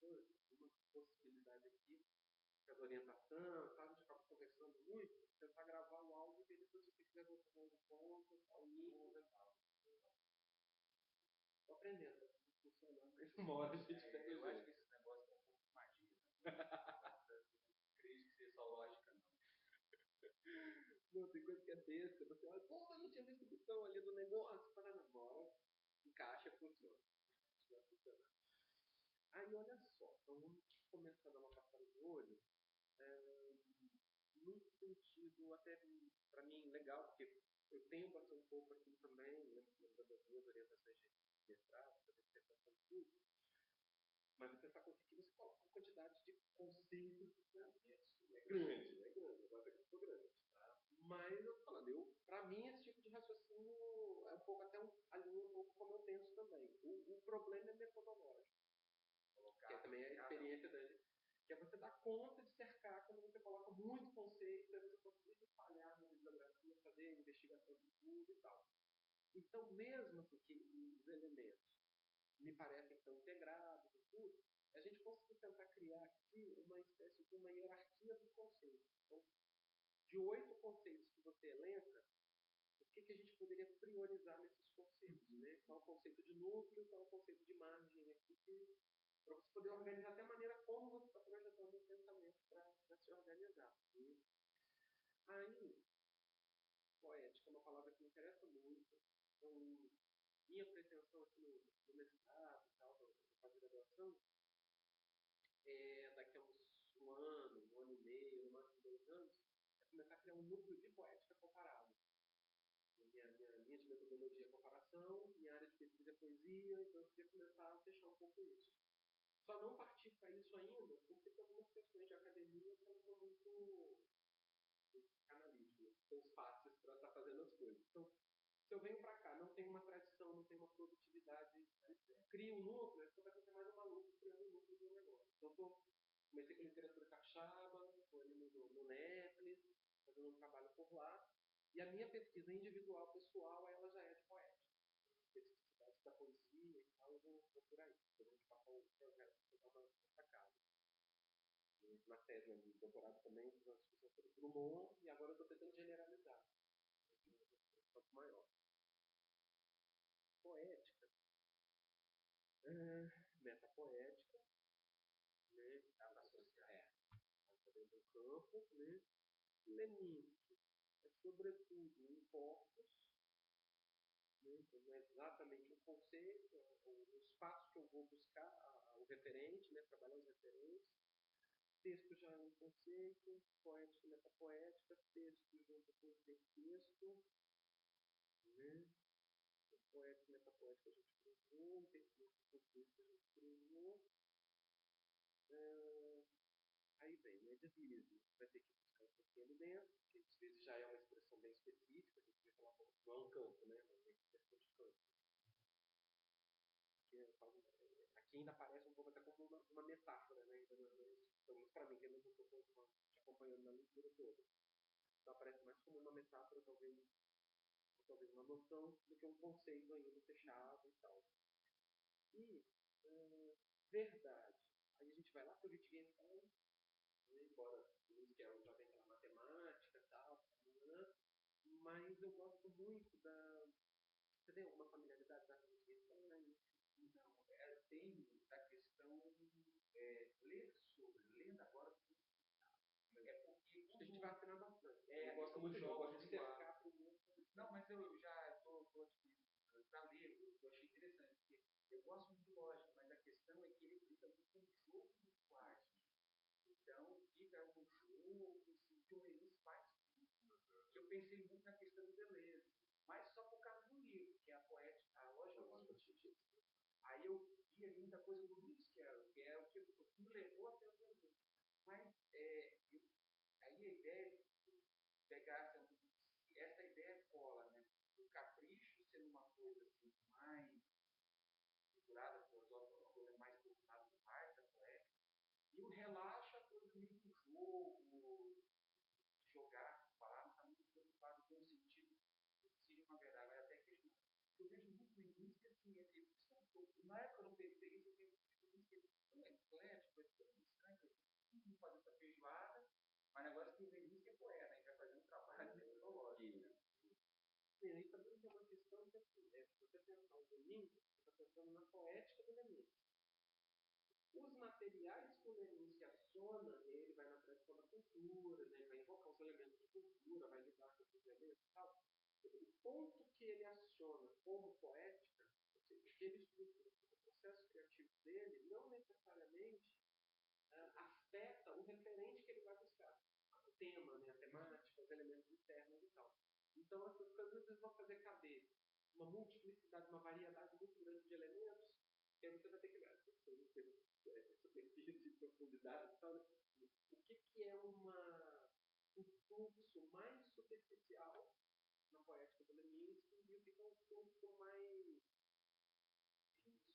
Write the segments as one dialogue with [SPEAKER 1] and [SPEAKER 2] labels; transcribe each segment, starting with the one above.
[SPEAKER 1] uma possibilidade aqui, de orientação, tá? A gente acaba conversando muito, tentar gravar o áudio e depois se você quiser voltar no ponto, ao nível e tal. Tô aprendendo, tá funcionando, mas uma hora a gente pega.
[SPEAKER 2] Eu acho que esse negócio é um pouco de magia, né? Acredito que seja só lógica, não.
[SPEAKER 1] Não, tem coisa que é besta, você olha, pô, eu não tinha visto o botão ali do negócio, para agora, encaixa, funciona. Vai funcionar. Aí olha só, então vamos começar a dar uma passada de olho, num sentido até para mim legal, porque eu tenho bastante um pouco aqui também, lembrando das minhas orientações de mestrado, de dissertação e tudo, mas você está conseguindo, você coloca uma quantidade de conceitos, né? É grande, agora é muito grande. Tá? Mas eu tô falando, para mim esse tipo de raciocínio é um pouco até alinha um pouco como eu penso também. O problema é metodológico, que é também a experiência dele, que é você dar conta de cercar quando você coloca muito conceito, aí você consegue falhar na bibliografia, fazer investigação de tudo e tal. Então, mesmo assim, que os elementos me parecem tão integrados e tudo, a gente conseguiu tentar criar aqui uma espécie de uma hierarquia dos conceitos. Então, de 8 conceitos que você elenca, o que a gente poderia priorizar nesses conceitos? Né? Qual é o conceito de núcleo, qual é o conceito de margem aqui, para você poder organizar até a maneira como você está projetando o pensamento para se organizar. Aí, poética é uma palavra que me interessa muito. Então, minha pretensão aqui no mestrado e tal, na pós-graduação, é daqui a um ano e meio, no máximo 2 anos, é começar a criar um núcleo de poética comparada. Minha linha de metodologia é comparação, minha área de pesquisa é poesia, então eu queria começar a fechar um pouco isso. Só não partir para isso ainda, porque tem algumas questões de academia que elas são muito analíticas, são fáceis para estar fazendo as coisas. Então, se eu venho para cá, não tem uma tradição, não tem uma produtividade, cria um núcleo, você vai ser mais um maluco criando um núcleo de um negócio. Então, comecei com literatura capixaba, foi ali no Netflix, fazendo um trabalho por lá, e a minha pesquisa individual, pessoal, ela já é de poética. Especificidades da poesia e tal, eu vou por aí. Então, a gente passou um projeto que eu estava sacado. Na tese, no doutorado também, fiz uma discussão sobre Drummond, e agora eu estou tentando generalizar. Um pouco maior. Poética. Metapoética, né? Dá para associar. Está dentro do campo, né? Leminski é sobretudo um corpus, né? Então não é exatamente um conceito, é o espaço que eu vou buscar o referente, né? Trabalhar os referentes. Texto já é um conceito, poética e metapoética, texto junto com o texto, né? Poética e metapoética a gente cruzou, texto com texto a gente cruzou. Aí vem, né? Deslize. Vai ter que buscar um pouquinho ali dentro, que às vezes já é uma expressão bem específica, a gente vai falar, não é um campo, né? Mas é questão de campo. Aqui ainda parece um pouco até como uma metáfora, né? Ainda não, pelo menos para mim, que eu não estou te acompanhando na leitura toda. Então aparece mais como uma metáfora, talvez uma noção, do que um conceito ainda fechado e tal. E verdade. Aí a gente vai lá para o Wittgenstein, embora o Miguel já venha pela matemática e tal, mas eu gosto muito da. Você tem alguma familiaridade da Wittgenstein?
[SPEAKER 2] Não, tem a questão ler sobre, lendo agora, é porque
[SPEAKER 1] a gente vai afinar bastante.
[SPEAKER 2] Eu
[SPEAKER 1] gosto muito
[SPEAKER 2] de jogos
[SPEAKER 1] de cercar primeiro.
[SPEAKER 2] Não, mas eu já estou aqui para ler, eu achei interessante, porque eu gosto muito de lógica, mas a questão é que ele fica muito com o jogo muito arte. Então, fica um jogo assim, que o Reis faz tudo. Que eu pensei muito na questão de beleza, mas só por causa do livro, que é a poética, a lógica do sentido. Aí eu vi muita coisa do Nietzsche, que é o que me levou até o meu. Mas aí a ideia é pegar essa ideia cola, né? O capricho sendo uma coisa assim, mais figurada, filosófica, uma coisa mais voltada para a arte, da poética, e o relaxa a coisa meio do jogo, jogar, falar, não está muito preocupado com o sentido do que seja uma verdade, vai até questionar. Eu vejo muito no início que assim, na época eu não pensei isso, eu pensei que ele é tão eclético, vamos fazer essa feijoada, mas o negócio que o Vinícius é poeta, a gente vai fazer um trabalho metodológico.
[SPEAKER 1] Sim, aí também tem uma questão que, assim, se você pensar o Lenin, você está pensando na poética do Lenin. Os materiais que o Lenin se aciona, ele vai na tradição da cultura, né, ele vai invocar os elementos de cultura, vai lidar com esses elementos e tal. O ponto que ele aciona como poética, ou seja, que ele estrutura o processo criativo dele, não necessariamente afeta o referente que ele vai buscar. O tema, né, a temática, os elementos internos e tal. Então, essas coisas às vezes vão fazer caber uma multiplicidade, uma variedade muito grande de elementos, que aí você vai ter que ver superfície e profundidade e tal. O que é um fluxo mais superficial na poética do Leminski e o que é um fluxo mais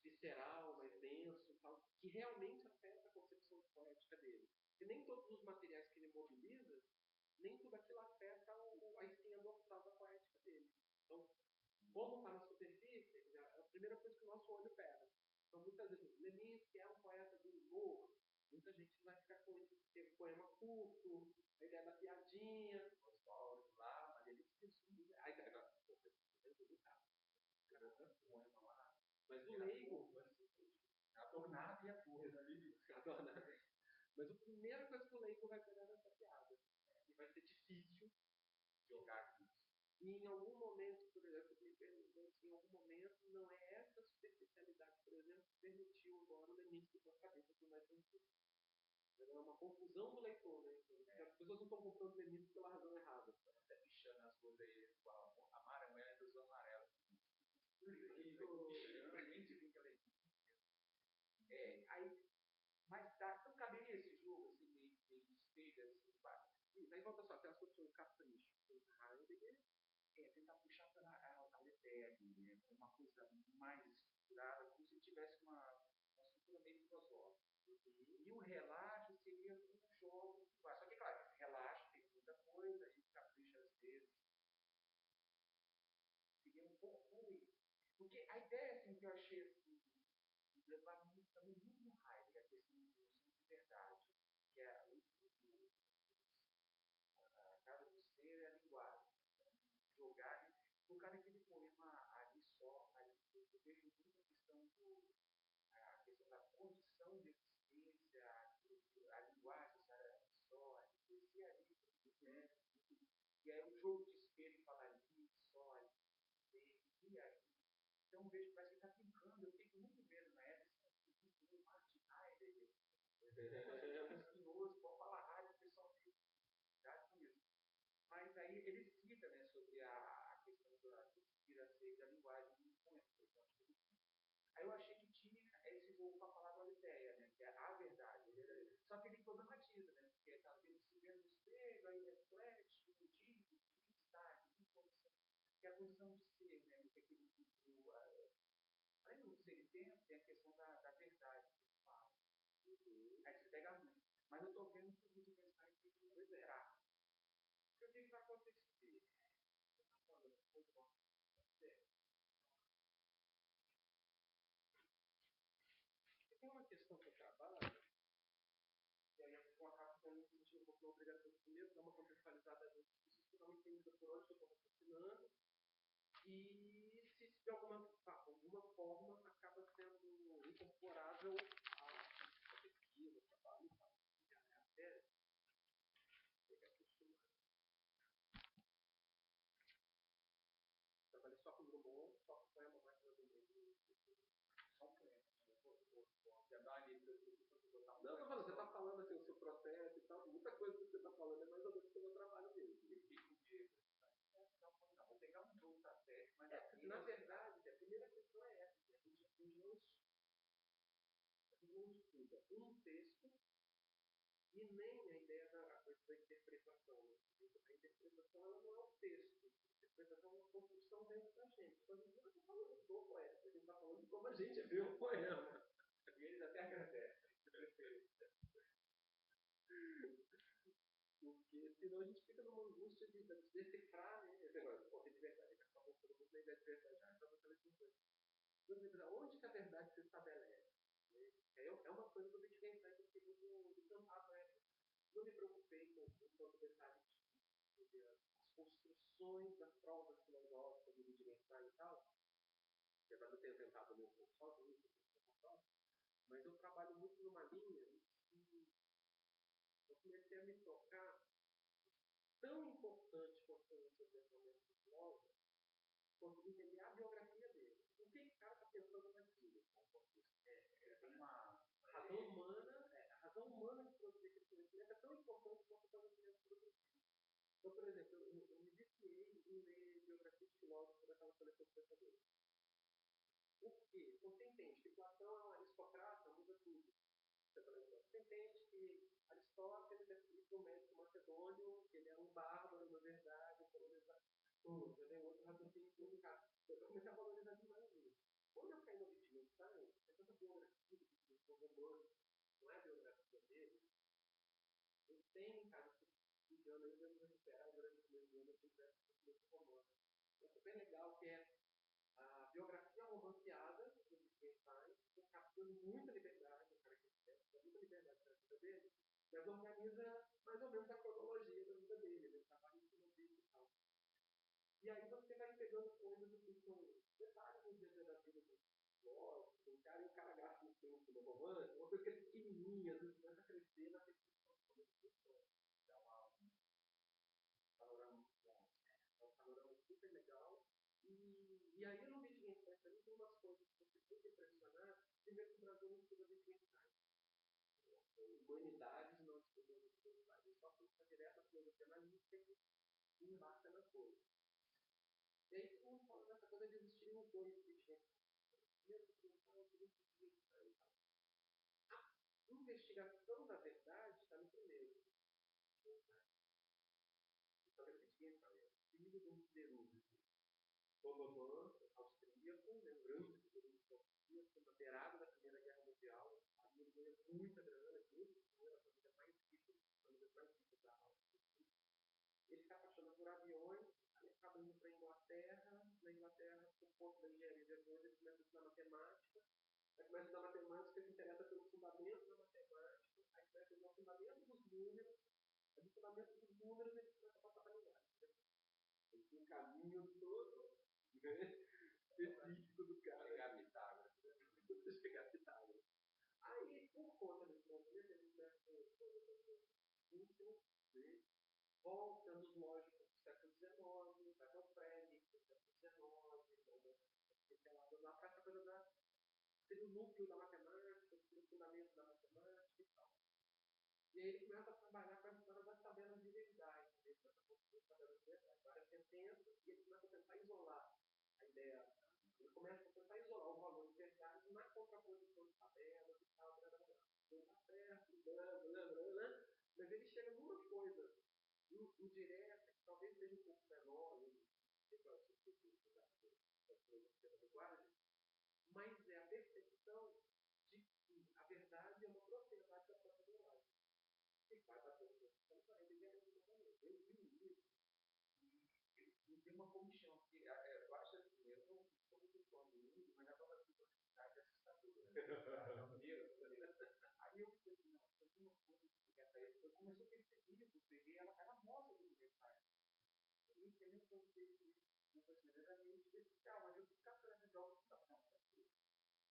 [SPEAKER 1] visceral, mais denso, tal, que realmente afeta a concepção poética dele. E nem todos os materiais que ele mobiliza, nem tudo aquilo afeta a espinha dorsal da poética dele. Então, como está na superfície, é a primeira coisa que o nosso olho pega. Então, muitas vezes, Leminski é um poeta do humor, muita gente vai ficar com ele, teve poema curto, a ideia da piadinha, os Paulo lá, mas ele esqueceu. Aí, poema lá. Mas o leigo, adornado e a coisa ali, adornado. Mas a primeira coisa que o leigo vai pegar nessa piada, e vai ser difícil jogar com isso. E em algum momento, por exemplo, me perguntando se em algum momento não é essa superficialidade, por exemplo, que permitiu agora o Leminski com a cabeça do mais antigo. É uma confusão do leitor, né? As pessoas não estão comprando Leminski pela razão errada. Estão até pichando as coisas aí com a amarela dos amarelos. Aí, mas não caberia esse jogo, assim, meio despeja, assim, isso, aí volta só, tem a solução capricho, Heidegger, tentar puxar para a ideia ali, né, uma coisa mais estruturada, como se tivesse uma estrutura meio filosófica. E o relaxo seria um jogo, só que, claro, esse relaxo tem muita coisa, e capricho às vezes seria um pouco ruim. Porque a ideia, assim, que eu achei, assim, levar também muito no Heidegger, a questão do senso de verdade, que é a casa do ser é a linguagem. Jogar, colocar naquele poema ali só, ali, eu vejo muito a questão, a questão da condição de existência, a linguagem só, a existência ali, né? E aí o jogo de espelho fala ali, só, ali, e aí. Então vejo que parece que está brincando, eu fico muito vendo na época, o Martin Heidegger, espinhoso, pode falar rádio, o pessoal fica com isso. Mas aí ele cita, né, sobre a questão da inspiração e da linguagem do poema. Aí eu achei que tinha esse jogo com a palavra ideia, né, que é a verdade. Só que ele problematiza, né, porque está se vendo no espelho, aí reflete, diz, está, que é a condição de ser, né, que aquele além do ser e tempo, tem a questão da verdade que ele fala. Aí você pega muito. Mas eu estou vendo que o vídeo vai estar em errar. O que vai acontecer? Tem uma questão que eu trabalho, e aí eu acabo me sentindo um pouco na obrigação de primeiro dar uma contextualizada das pessoas que não entendem por onde eu estou raciocinando, e se de alguma forma acaba sendo incorporável à pesquisa, ao trabalho e tal. Até pegar acostumado. Trabalhei só com Drummond, só com poema mais do Drummond. Só com poema. Não, tô falando, você está falando assim, o seu processo e tal, muita coisa que você está falando é mais ou menos o seu trabalho mesmo. Não, vou pegar um jogo da série, mas na verdade, a primeira questão é essa, a gente não estuda um texto e nem a ideia da interpretação. A interpretação ela não é um texto, a interpretação é uma construção dentro da gente. Então a gente não está falando do poeta, a gente está falando de como a gente vê o poema. E eles até agradecem. Porque senão a gente fica numa angústia de decifrar, né? Esse negócio, pô, de verdade, acabou todo mundo na ideia de verdade, acabou aquela coisa. Então, onde que a verdade se estabelece? É uma coisa que eu tenho que pensar que eu fiquei muito encantado, né? não me preocupei com tanto detalhe de as construções das provas filosóficas do Wittgenstein e tal, apesar de eu ter tentado ler um pouco sozinho, mas eu trabalho muito numa linha que eu comecei a me tocar tão importante quanto o seu pensamento do filósofo, quanto entender a biografia dele. O que esse cara está pensando naquilo?
[SPEAKER 2] Tem uma
[SPEAKER 1] A razão humana de produzir aquele conhecimento é tão importante quanto o conhecimento produzido. Então, por exemplo, eu me viciei em ler biografia de filósofos daquela coleção de pensadores. Por quê? Você entende que Platão é um aristocrata, muda tudo. Você entende que Aristóteles é filho de um médico macedônio, que ele era um bárbaro, na verdade, colonizador. Já tem outro raciocínio muito caro. Eu comecei a valorizar demais isso. Quando eu caí no Wittgenstein, tem tanta biografia do romano, não é a biografia dele. Ele tem, cara, se engano, eu devo recuperar durante o primeiro ano, eu tive esse romano. É super legal que é a biografia romanceada do Wittgenstein, com captando muita liberdade, o cara que quer, muita liberdade para a vida dele, mas organiza mais ou menos a cronologia da vida dele, ele trabalha em cima disso e tal. E aí você vai pegando coisas assim, que são detalhes no dia a dia da vida do filósofo, do cara, e o cara gasta um tempo no romance, uma coisa que é pequenininha, às vezes começa a crescer na percepção da discussão. É um panorama super legal. E aí no Wittgenstein também tem umas coisas que você fica impressionado. Primeiro que o Brasil não estuda Wittgenstein. Humanidades não estuda Wittgenstein. Ele só aplica direto a filosofia analítica e embarca na coisa. E aí todo mundo fala dessa coisa de existir os dois Wittgenstein. Primeiro Wittgenstein, o segundo Wittgenstein e tal. A investigação da verdade está no primeiro. Então, Wittgenstein é filho de um siderúrgico. Bobobã, austríaco, lembrando que ele foi na beirada da Primeira Guerra Mundial, a família ganha muita grana, muito dinheiro, a família mais rica da Áustria. Ele se apaixona por aviões, aí acaba indo para a Inglaterra, na Inglaterra, por conta da engenharia de aviões, ele começa a estudar matemática, aí começa a estudar matemática, se interessa pelo fundamento da matemática, aí começa a estudar o fundamento dos números, aí do fundamento dos números ele começa a passar para a linguagem. Ele tem um caminho todo, né? Específico do cara.
[SPEAKER 2] Chegar a Pitágoras.
[SPEAKER 1] Chegar a Pitágoras. Aí, por conta desse movimento, ele começa volta nos lógicos do século XIX, vai para o Frege, do século XIX, lá para essa coisa da ser o núcleo da matemática, ser o fundamento da matemática e tal. E aí ele começa a trabalhar com a história das tabelas de verdade, ele começa a construir tabelas de verdade, várias sentenças, e ele começa a tentar isolar a ideia. Ele começa a tentar isolar o valor de verdade na contraposição de tabelas e tal, não está certo, mas ele chega numa coisa indireta, que talvez seja um pouco menor, da linguagem, mas é a percepção de que a verdade é uma propriedade da própria linguagem. E vai bater o tempo, ele é um momento. Eu vi um livro
[SPEAKER 2] e tem uma comissão que eu acho assim, eu não sou muito fã do livro, mas a própria simplicidade é assustadora. Aí eu fiquei assim, não, eu tenho uma coisa que essa aí, eu comecei a perceber, eu peguei ela moça do aniversário. Eu entendendo que eu fiz uma personalidade meio especial, mas eu fico catando de jogos da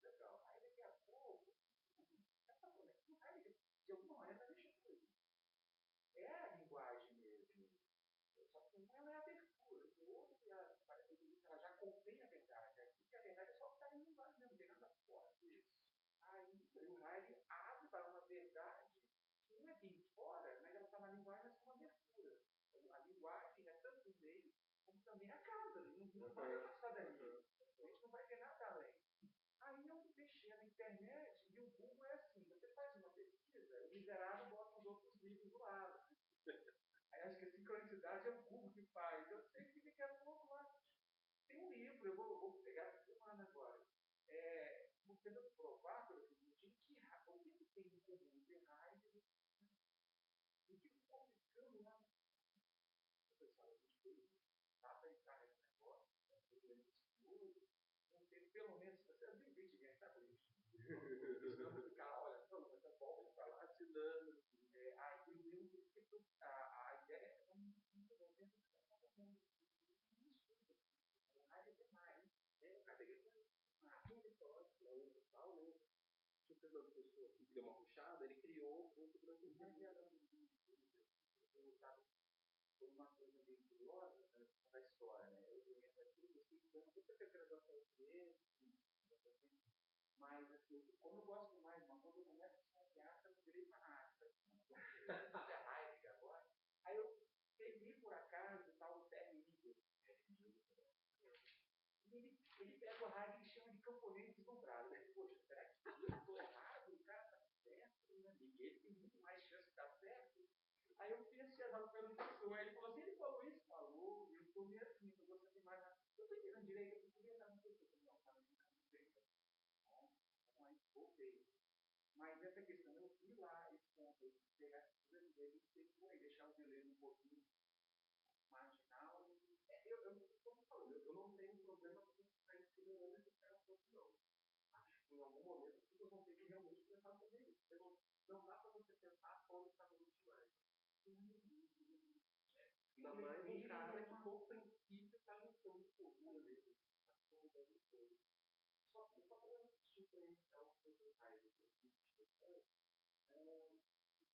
[SPEAKER 2] legal. Aí daqui a pouco, essa conexão, aí de alguma maneira vai mexer com isso. É a linguagem mesmo. Só que uma ela é abertura, o outro parece que ela já contém a verdade. Aqui que a verdade é só estar em linguagem mesmo, não tem nada fora disso. Aí o Heidegger abre para uma verdade que não é bem fora, mas ela está na linguagem, mas com uma abertura. Então, a linguagem é tanto o meio, como também a casa. Não vai afastar dali. A gente não vai ver nada além. Aí eu mexia na internet e o Google é assim: você faz uma pesquisa, o miserável bota os outros livros do lado. Aí acho que a sincronicidade é o Google que faz. Eu sei que daqui a pouco lá tem um livro, eu vou pegar essa semana agora. Tentando provar pelo seguinte, o que tem em comum entre Heidegger e o que eu estou ficando lá. Pessoal, a gente fez, dá para entrar nesse negócio, não ter pelo menos, você viu o vídeo de está por isso. Não ficar, olha, não, mas tá bom, ele vai lá assinando. Aí eu li um
[SPEAKER 1] Fernando Pessoa que deu uma puxada, ele criou o ponto branco e
[SPEAKER 2] foi uma coisa bem curiosa da história, né? Eu ganhei essa aqui, eu fiz muita graduação mesmo, mas assim, como eu gosto mais, uma coisa eu começo a ser teatro, eu virei fanático, é Heidegger agora. Aí eu peguei por acaso tal Terry Nigel. Ele pega o Heidegger e chama de camponês desdobrado. Poxa, será que eu estou errado? O cara está certo, né? Ele tem muito mais chance de estar certo. Aí eu fiz esse exame pelo professor, ele falou assim, ele falou isso, falou, e eu estou meio assim, estou gostando demais. Eu estou entendendo direito, eu podia estar no professor, não, tá no direito. Mas voltei. Mas essa questão, eu fui lá, esse ponto aí, pegar essa coisa dele, deixar o veleiro um pouquinho marginal. Como eu falei, eu não tenho problema com ficar ensinando esse cara um pouco, não. Acho que em algum momento as pessoas vão ter que realmente pensar sobre isso. Não dá para você pensar quando está no demais. Ainda mais um cara que, por princípio, está lutando por uma dele. Está lutando por ele. Só que para diferenciar os personagens do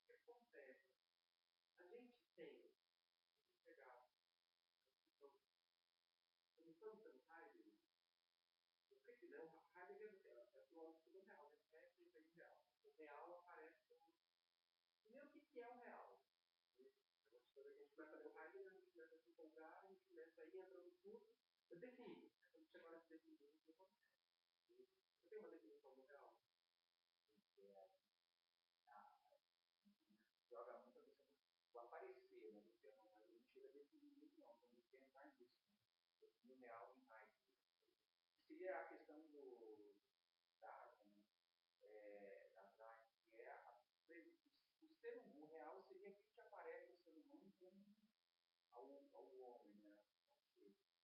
[SPEAKER 2] que acontece? A gente tem que pegar começando pelo Heidegger. O que que não? Heidegger é filósofo do real, né? É sempre ideal. O real aparece como. Primeiro, o que é o real? Quando a gente começa a ver o Heidegger, a gente começa a se empolgar, a gente começa a ir entrando tudo. Eu defini. Quando você agora se definir, o que acontece? Eu tenho uma definição do real. Joga muita questão do aparecer, né? A gente chega a definir muito, não. Vamos pensar nisso. No real em Heidegger. Seria a questão do Darwin, né? Das artes, que é o ser humano, o real seria aquilo que aparece no ser humano como ao homem, né?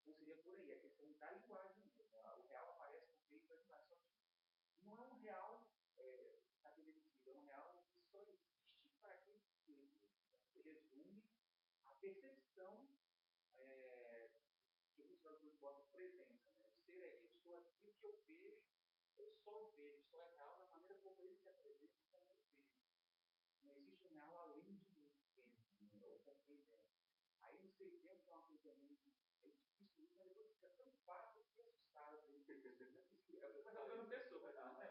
[SPEAKER 2] Então seria por aí, a questão da linguagem mesmo. O real aparece no meio da linguagem, só que não é um real estabelecido, é um real que só existe para aquele que ele resume a percepção que muitos tradutores botam presença, né? O ser é isso, estou aqui, o que eu vejo, eu só vejo, só é real da maneira como ele se apresenta e como eu vejo. Não existe um real além de mim, ou compreendendo. Aí no 600 é uma coisa meio difícil, mas depois fica tão fácil, eu fiquei assustado. Mas eu não pessoa, mas não é,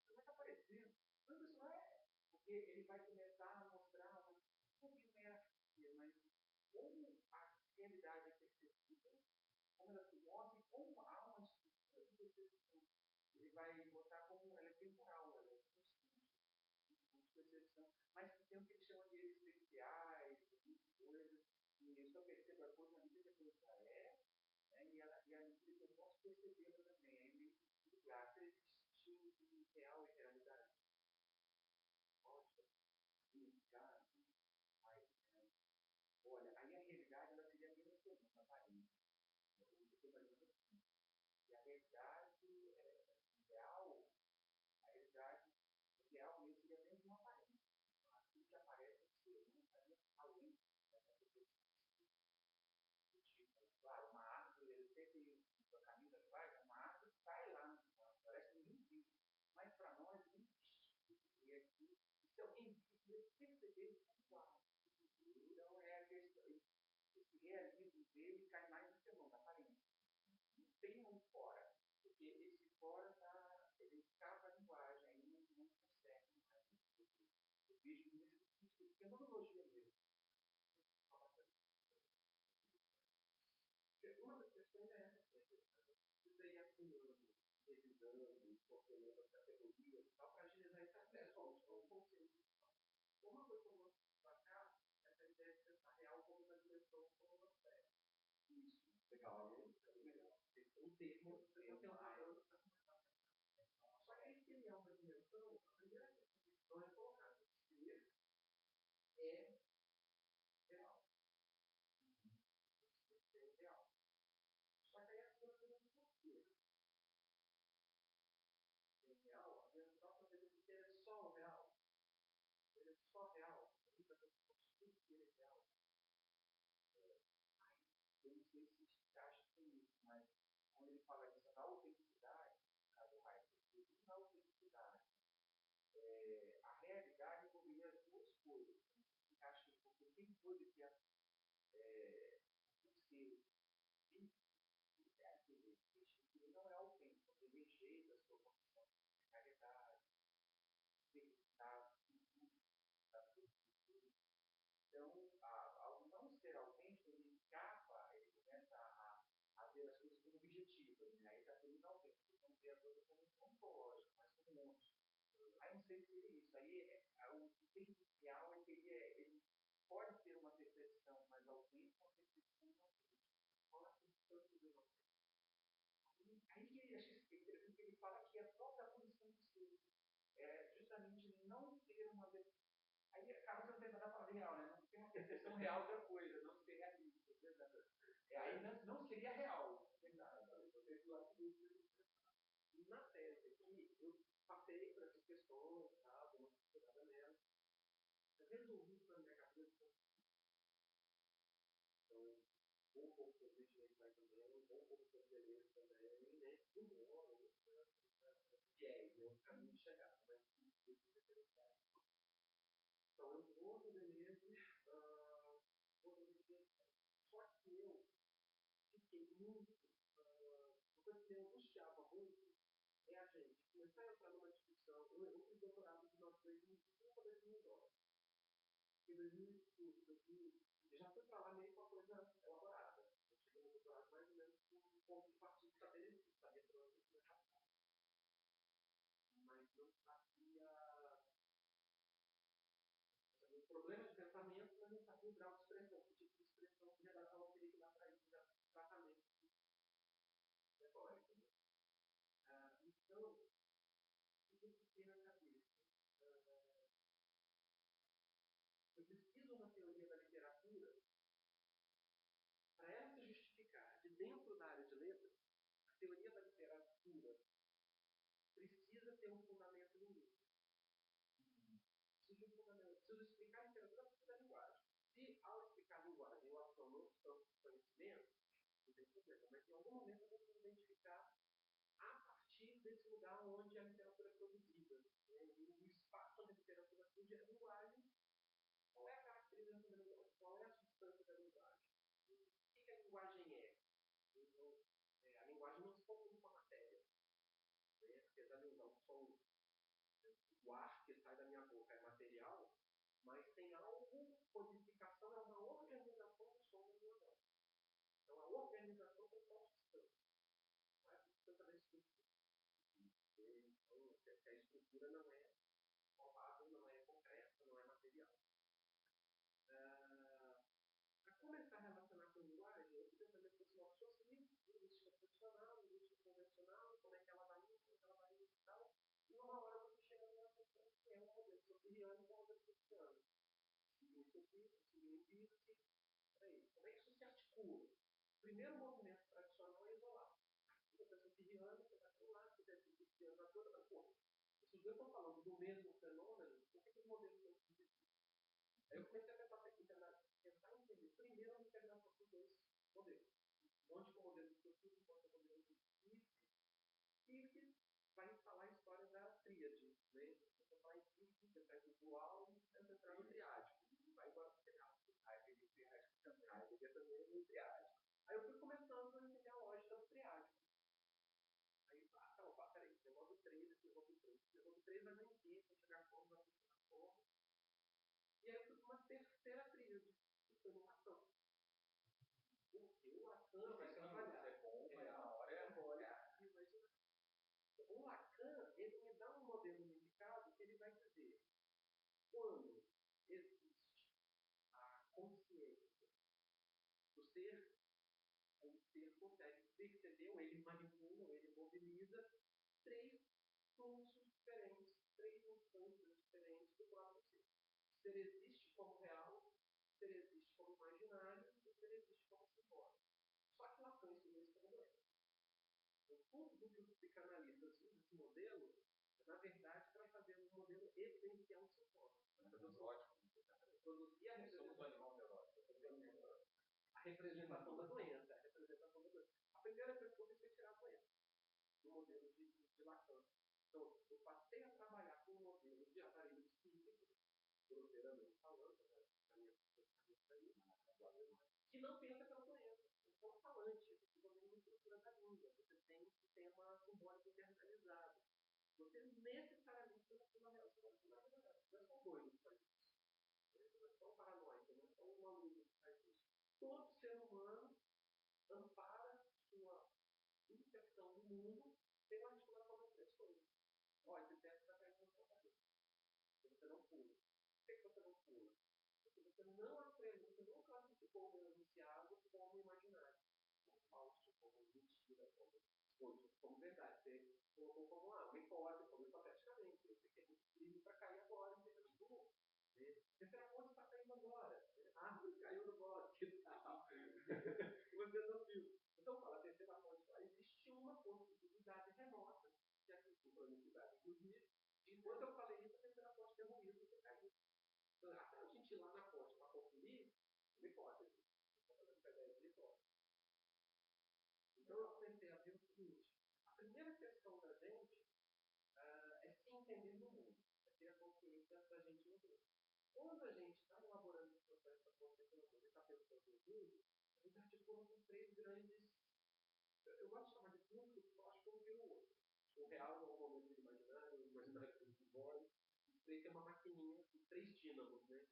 [SPEAKER 2] como é que aparecendo? Não, pessoal, porque ele vai começar a mostrar como que não é a filosofia, mas como a realidade é percebida, como ela se mostra e como há uma estrutura de percepção. Ele vai botar como ela é temporal, ela é constante, de percepção, mas que tem o que ele chama de existenciais, coisas, e eu só percebo a coisa na medida que ela é, né, e à medida que eu posso percebê-la também. Aí meio que lugar, se existe de real e realidade. Nossa, significado, mas, olha, aí a realidade ela seria menos segunda, aparente. E a realidade real, a realidade real mesmo seria menos uma aparência. Aquilo que aparece no ser humano estaria além dessa percepção. Tipo, claro, uma árvore, ele sempre a camisa que vai, uma árvore cai lá, parece que ninguém vive. Mas para nós não existe. E aqui, se alguém visse, ele perceber como árvore. Então é a questão, esse realismo dele cai mais no fenômeno, na aparência. Não tem um fora, porque esse fora ele escapa a linguagem, aí não consegue mais. Eu vejo nesse sentido, fenomenologia mesmo. Uma das questões é essa, isso aí acumulando, revisando, coordenando as categorias e tal, para agilizar esse acesso ao conteúdo. Uma coisa que eu gosto de destacar é essa ideia de pensar real como uma direção, como uma série. Isso, legal, legal. Um termo que você está falando. Só que aí, se ele é uma dimensão, a primeira questão é colocar que ser é real. Ser é real. Só que aí a segunda pergunta é por quê? Ser real, a gente está fazendo que ele é só o real. Ele é só real. Ele está construindo que ele é real. Eu não sei se isso encaixa com isso, mas quando ele fala disso da autenticidade, caso mais, na autenticidade. coisas. Se encaixa um pouco quem foi que é o ser ele não é autêntico, ele rejeita a sua condição de precariedade, então, ao não ser autêntico, ele escapa, ele começa a ver as coisas como objetivas, né? Aí está tudo inautêntico, então vê a coisa como ontológica, mas como monte. Aí não sei se seria isso. Aí o que tem inicial é que ele pode ter uma percepção mais autêntica, uma percepção não autêntica. Qual é a função do inautêntico? Aí que achei interessante que ele fala que a própria condição de ser é justamente não ter uma. Aí acaba que não tem nada a falar de real, né? Não tem uma percepção real da coisa, não ser realista. Aí não seria real.
[SPEAKER 1] Na tese aqui, eu passei por essas questões, tá? Dei uma estudada nela. Eu resolvi isso na minha cabeça. Então, um pouco sobre direito também, um pouco sobre beleza também, né? Tudo bom, viés, né? O caminho de chegada, mas então, eu vou no Menezes, vou no Menezes, só que eu fiquei muito, uma coisa que eu angustiava muito é a gente começar a entrar numa discussão. Eu fiz doutorado de 2005 a 2009. Em 2005, 2000, eu já fui para lá meio com uma coisa elaborada. Eu cheguei no doutorado mais ou menos com um ponto de partida estabelecido, sabia para onde eu ia passar. Mas não sabia. O problema de pensamento, mas não sabia o grau de expressão, que tipo de expressão que redação teria que dar para isso, tratamento retórico. Né? Então, o que eu fiquei na cabeça? Eu pesquiso uma teoria da literatura para ela se justificar de dentro da área de letras. A teoria da literatura precisa ter um fundamento linguístico. Precisa de um fundamento. Preciso explicar a literatura da linguagem. Se ao explicar a linguagem eu aciono outros campos de conhecimento, não tem problema. Mas em algum momento eu vou identificar a partir desse lugar onde a literatura é produzida. Né? E o espaço onde a literatura surge é a linguagem. Qual é a caracterização da linguagem? Qual é a substância da linguagem? O que a linguagem é? Então, a linguagem não se confunde com a matéria. Né? Apesar de usar um som, o ar que sai da minha boca é material, mas tem algo, codificação é uma organização do som da minha voz. Então, a organização tem qual substância? Não é a substância da estrutura. Então, a estrutura não é palpável, não é concreta, não é material. Para começar a relacionar com a linguagem, eu fui tentando aproximar os socialistas, linguística tradicional, linguística convencional, como é que ela varia, como é que ela varia e tal. E uma hora eu fui chegando na questão que é um modelo socialiano e um modelo cristiano. Seguindo o sofismo, seguindo o empírico, como é que isso se articula? O primeiro movimento tradicional é isolar. Você pensa sofiriano, você vai para um lado, você pensa cristiano, vai para outro lado. Se os dois estão falando do mesmo fenômeno, por que os modelos são distintos? Aí eu comecei a tentar entender primeiro a integração dos dois modelos. Onde que o modelo do sofismo, onde o modelo do empírico. Empírico vai instalar a história da tríade. Né? Você vai falar empírico, você traz o dual e tenta entrar no triádico. Vai embora para o triádico. Aí vem o triádico também. Aí vem também no triádico. Aí eu fui começando a entender a lógica do triádico. Aí, tá, peraí, esse negócio do 3, esse negócio do 3. Esse negócio do 3 vai dar em quê? Vai chegar como? Vai funcionar como? E aí eu fui para uma terceira tríade, que foi no Lacan. Porque o Lacan vai trabalhar.
[SPEAKER 2] É bom, mas na hora é olhar.
[SPEAKER 1] O Lacan, ele me dá um modelo unificado que ele vai dizer quando existe a consciência do ser, o ser consegue perceber, ou ele manipula, ou ele mobiliza três fluxos diferentes, três instâncias diferentes do próprio ser. O ser existe como real, o ser existe como imaginário, e o ser existe como simbólico. Só que Lacan estudou isso como doença. Então, tudo que os psicanalistas usam esse modelo, na verdade, para fazer um modelo evidencial de sintoma. Produzir a representação a representação da doença. A primeira coisa que eu fiz foi tirar a doença do modelo de Lacan. Então, eu passei a trabalhar com um modelo de aparelho psíquico grosseiramente falando, né, a minha aí, que não pensa pela doença. Então, falante, efetivamente, uma estrutura da língua. Você tem um sistema simbólico internalizado. Você necessariamente precisa ter uma relação com a personalidade. Não é só doido que faz isso. Não é só um paranoico, não é só um maluco que faz isso. Todo ser humano ampara sua inserção no mundo pela articulação das pessoas. Olha, esse teste está caindo na sua cabeça. Você não pula. Por que você não pula? Porque você não aprendeu, você não classificou o meu enunciado como imaginário, como falso, como mentira, como verdade. Você colocou como uma hipótese, como hipoteticamente. Eu sei que é muito crime para cair agora, você não. Terceira ponte está caindo agora. A árvore caiu no bosque e tal. Você não viu. Então, fala, a terceira ponte lá. Existe uma possibilidade remota, que é a sincronicidade, inclusive. Enquanto eu falei isso, a terceira ponte derrubou e você caiu. Então, até a gente ir lá na ponte para conferir, uma hipótese. Então, eu comecei a ver o seguinte: a primeira questão da gente é se entender no mundo, é ter a consciência da gente no mundo. Quando a gente está elaborando esse processo da consciência no mundo e está pensando no mundo, a gente articula com três grandes. Eu gosto de chamar de núcleo, porque eu acho que um vira o outro. O real normalmente é o imaginário é o simbólico. Os três têm uma maquininha, os três dínamos, né?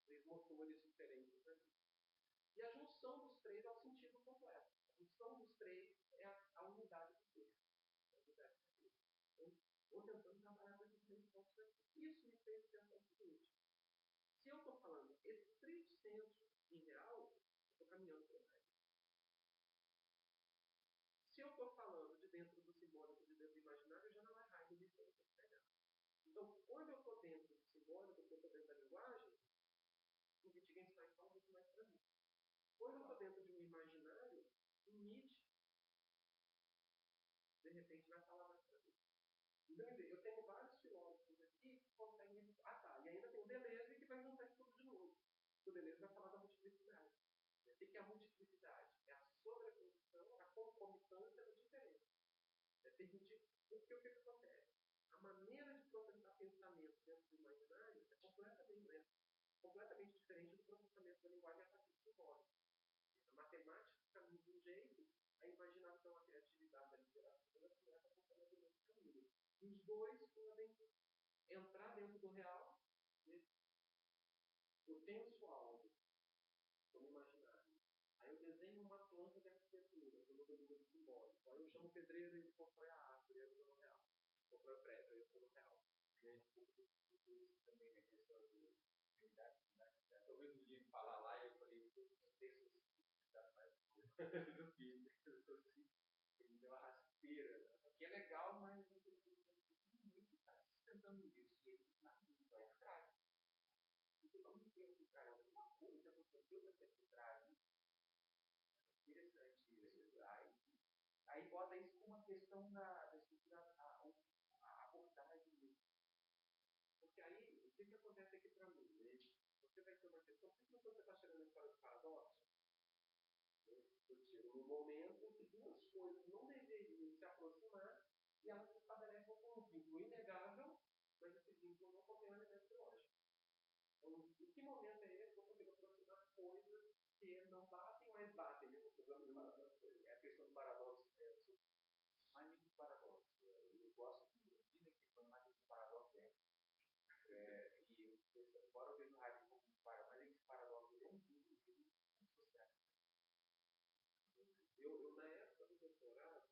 [SPEAKER 1] Três motores diferentes. Né? E a junção dos três é o sentido completo. A junção dos três é a unidade do ser. Então, vou tentando trabalhar com esses três pontos aqui. Isso me fez pensar o seguinte: se eu estou falando estricto em real, eu estou caminhando para o mais. Se eu estou falando de dentro do simbólico, de dentro do imaginário, já não é raio de distância. Então, quando eu estou dentro do simbólico, quando eu estou dentro da linguagem, o Wittgenstein fala muito mais para mim. Quando eu estou dentro de um imaginário, o Nietzsche, de repente, vai falar mais para mim. Então, eu tenho vários filósofos aqui que conseguem. Ah, tá. E ainda tem o Deleuze que vai juntar isso tudo de novo. O Deleuze vai falar da multiplicidade. O que é a multiplicidade? É a sobreposição, a concomitância da diferença. É permitir. Porque o que acontece? A maneira de processar pensamento dentro do imaginário é completamente diferente do processamento da linguagem a partir do simbólico. A matemática caminha de um jeito, a imaginação, a criatividade, a literatura começa a funcionar do mesmo caminho. E os dois podem entrar dentro do real. Né? Eu penso algo, como imaginário. Aí eu desenho uma planta de arquitetura, pelo domínio simbólico. Aí eu chamo o pedreiro e ele constrói a árvore, eu estou no real. Constrói o prédio, eu estou no real. Isso também é questão de atividade. Talvez um dia falar lá e eu falei, os textos do filho, ele deu uma rasteira, que é legal, mas muito está sustentando isso. E ele vai atrás. Porque vamos ter que trás. Alguma coisa aconteceu para ter que trás. Interessante isso. Aí bota isso como uma questão da estrutura, a abordagem mesmo. Porque aí, o que acontece aqui para mim? Né? Você vai ter uma questão, por que você está chegando na história do paradoxo? Eu chego num momento em que duas coisas não deveriam se aproximar e elas se estabelecem como um vínculo inegável, mas esse vínculo não contém um elemento lógico. Então, em que momento é esse que eu consigo aproximar coisas que não batem, mas batem? Né? É a questão do paradoxo. Mais do paradoxo. Eu gosto de dizem que quando mais do paradoxo e embora eu veja o rádio como paradoxo, mas esse paradoxo é um vínculo social. Eu, na época do doutorado,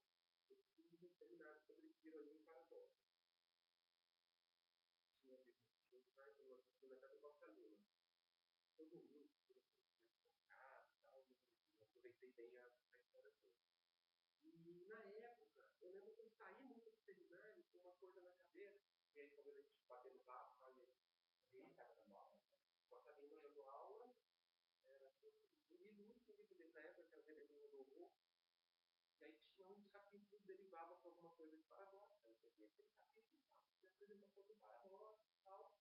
[SPEAKER 1] eu fiz um seminário sobre ironia e paradoxo. Tinha mais uma segunda até do Costa Lima. Todo mundo focado e tal, eu aproveitei bem a história toda. E na época, eu lembro que eu saí muito do seminário com uma coisa na cabeça, e aí talvez a gente bater no papo, falei, ele estava dando aula. Costa Lima dando aula, era um livro, o último livro dele na época, que era o Redemoinho do Horror. E aí tinha um dos capítulos que derivava para alguma coisa de paradoxo. Eu peguei aquele capítulo de apresentação do paradoxo e tal.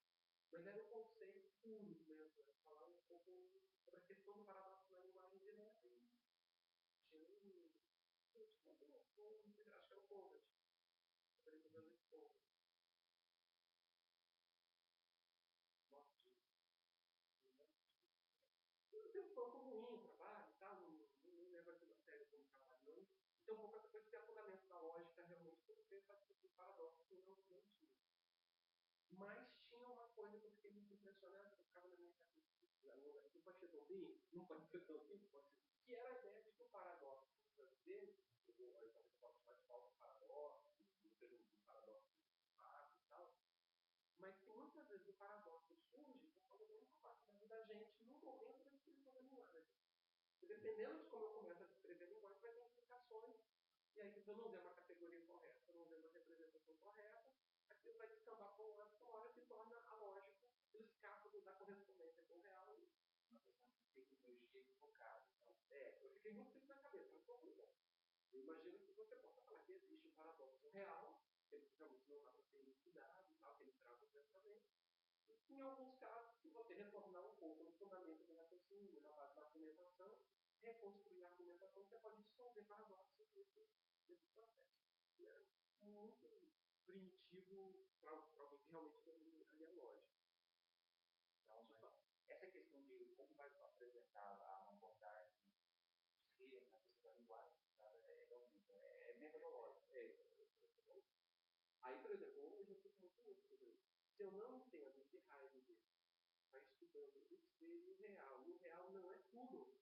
[SPEAKER 1] Mas era um conceito puro mesmo. Falava um pouco sobre a questão do paradoxo na linguagem direta. E tinha acho que era o Conrad. Apresentando esse ponto. tem um pouco essa coisa que é fundamento da lógica, realmente, quando você faz esse paradoxo que eu não tinha. Mas tinha uma coisa que eu fiquei muito impressionado, que ficava na minha cabeça. Não pode ser tão ruim, não pode ser tão ruim, pode ser. Que era a ideia de que o paradoxo, às vezes, eu posso mais falar do paradoxo, do paradoxo e tal, mas que muitas vezes o paradoxo surge por causa da incapacidade da gente no momento da descrição da linguagem. E dependendo de como eu começo a descrever a linguagem, vai ter implicações. E aí, se eu não der uma categoria correta, se eu não der uma representação correta, aquilo vai descambar para um lado, que uma hora se torna a lógica, ele escapa da correspondência com o real.
[SPEAKER 2] Tecnologia equivocada. Então,
[SPEAKER 1] eu fiquei muito com isso na cabeça, mas estou muito bom. Eu imagino que você possa falar que existe um paradoxo real, que ele realmente não dá para ser elucidado e tal, que ele traz o pensamento. Em alguns casos, se você retornar um pouco no fundamento do raciocínio, na base da argumentação, reconstruir a argumentação, você pode dissolver paradoxos nesse processo. É muito primitivo para alguém que realmente domina a minha lógica.
[SPEAKER 2] Então, essa questão de como vai apresentar uma abordagem na questão da linguagem, é metodológico.
[SPEAKER 1] Aí, por exemplo, hoje eu fico muito útil. Se eu não entendo esse Heidegger está estudando o ser e o real. E o real não é tudo.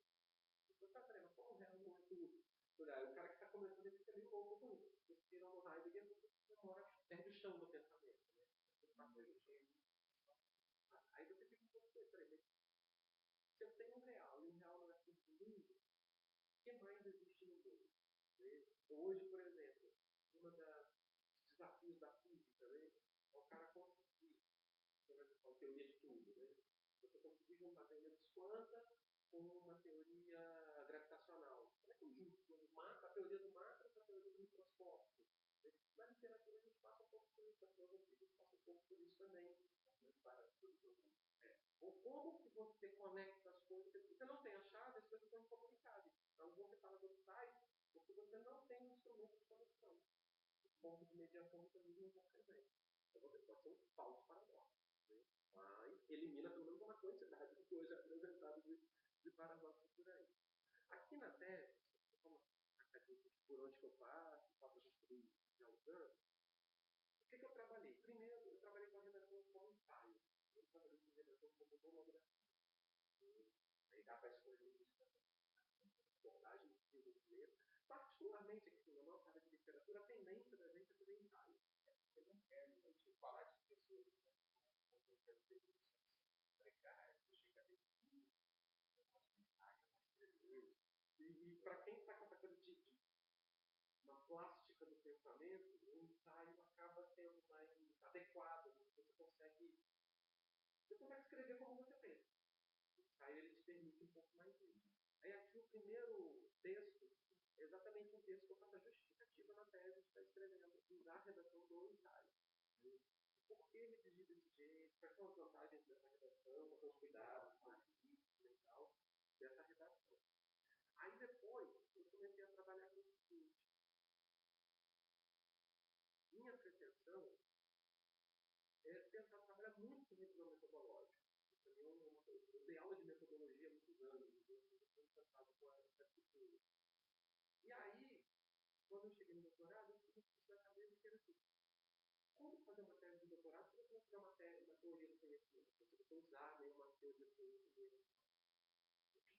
[SPEAKER 1] Você está sabendo como o real não é tudo. O cara que está começando ele fica meio louco com isso. Vocês tiram no Heidegger, demora, perde o chão do pensamento. Né? Aí você fica um pouco perdido. Se eu tenho um real e o real não é tudo do mundo, o que mais existe no mundo? Né? Hoje, por exemplo, um dos desafios da física, né, é o cara conseguir, a teoria de tudo, né? Você conseguir juntar a teoria dos quantas com uma teoria gravitacional. Como é que eu junto a teoria do macro com a teoria do microscópio? Na literatura a gente passa um pouco por isso, na filosofia a gente passa um pouco por isso também. Ou como que você conecta as coisas, você não tem a chave, as coisas são incomunicáveis. Então você fala do sai, porque você não tem um instrumento de conexão. O ponto de mediação muitas não está presente. Então você pode ser um falso paradoxo. Né? Mas elimina pelo menos uma quantidade de coisa apresentada de paradoxos por aí. Aqui na tese, como por onde que eu passo, para construir já usando, o que eu trabalhei? Primeiro, eu trabalhei com a redação como ensaio. Eu trabalhei com redação como monografia. Aí dá para escolher isso também. Abordagem de desenvolvimento. Particularmente aqui na nossa área de literatura, a tendência da gente é fazer ensaio.
[SPEAKER 2] Você não quer realmente falar de pessoas com certas definições precárias, que chega a definir algumas mensagens,
[SPEAKER 1] e para quem está com essa coisa de uma plástica do pensamento, o ensaio acaba sendo mais adequado. Você consegue escrever como você pensa. O ensaio ele te permite um pouco mais isso. Aí aqui o primeiro texto é exatamente um texto que eu faço a justificativa na tese de estar escrevendo, usar a redação do ensaio. Por que redigir desse jeito? Quais são as vantagens dessa redação? Quais são os cuidados, e tal, dessa redação? Aí depois eu comecei a trabalhar com o seguinte. Minha pretensão é tentar trabalhar muito com revisão metodológica. Eu dei aula de metodologia há muitos anos, então eu estou encantado com essa cultura. E aí, quando eu cheguei no doutorado, eu tive isso na cabeça que era assim: como fazer uma tese de doutorado se você não tiver uma teoria do conhecimento? Se você usar uma teoria do conhecimento?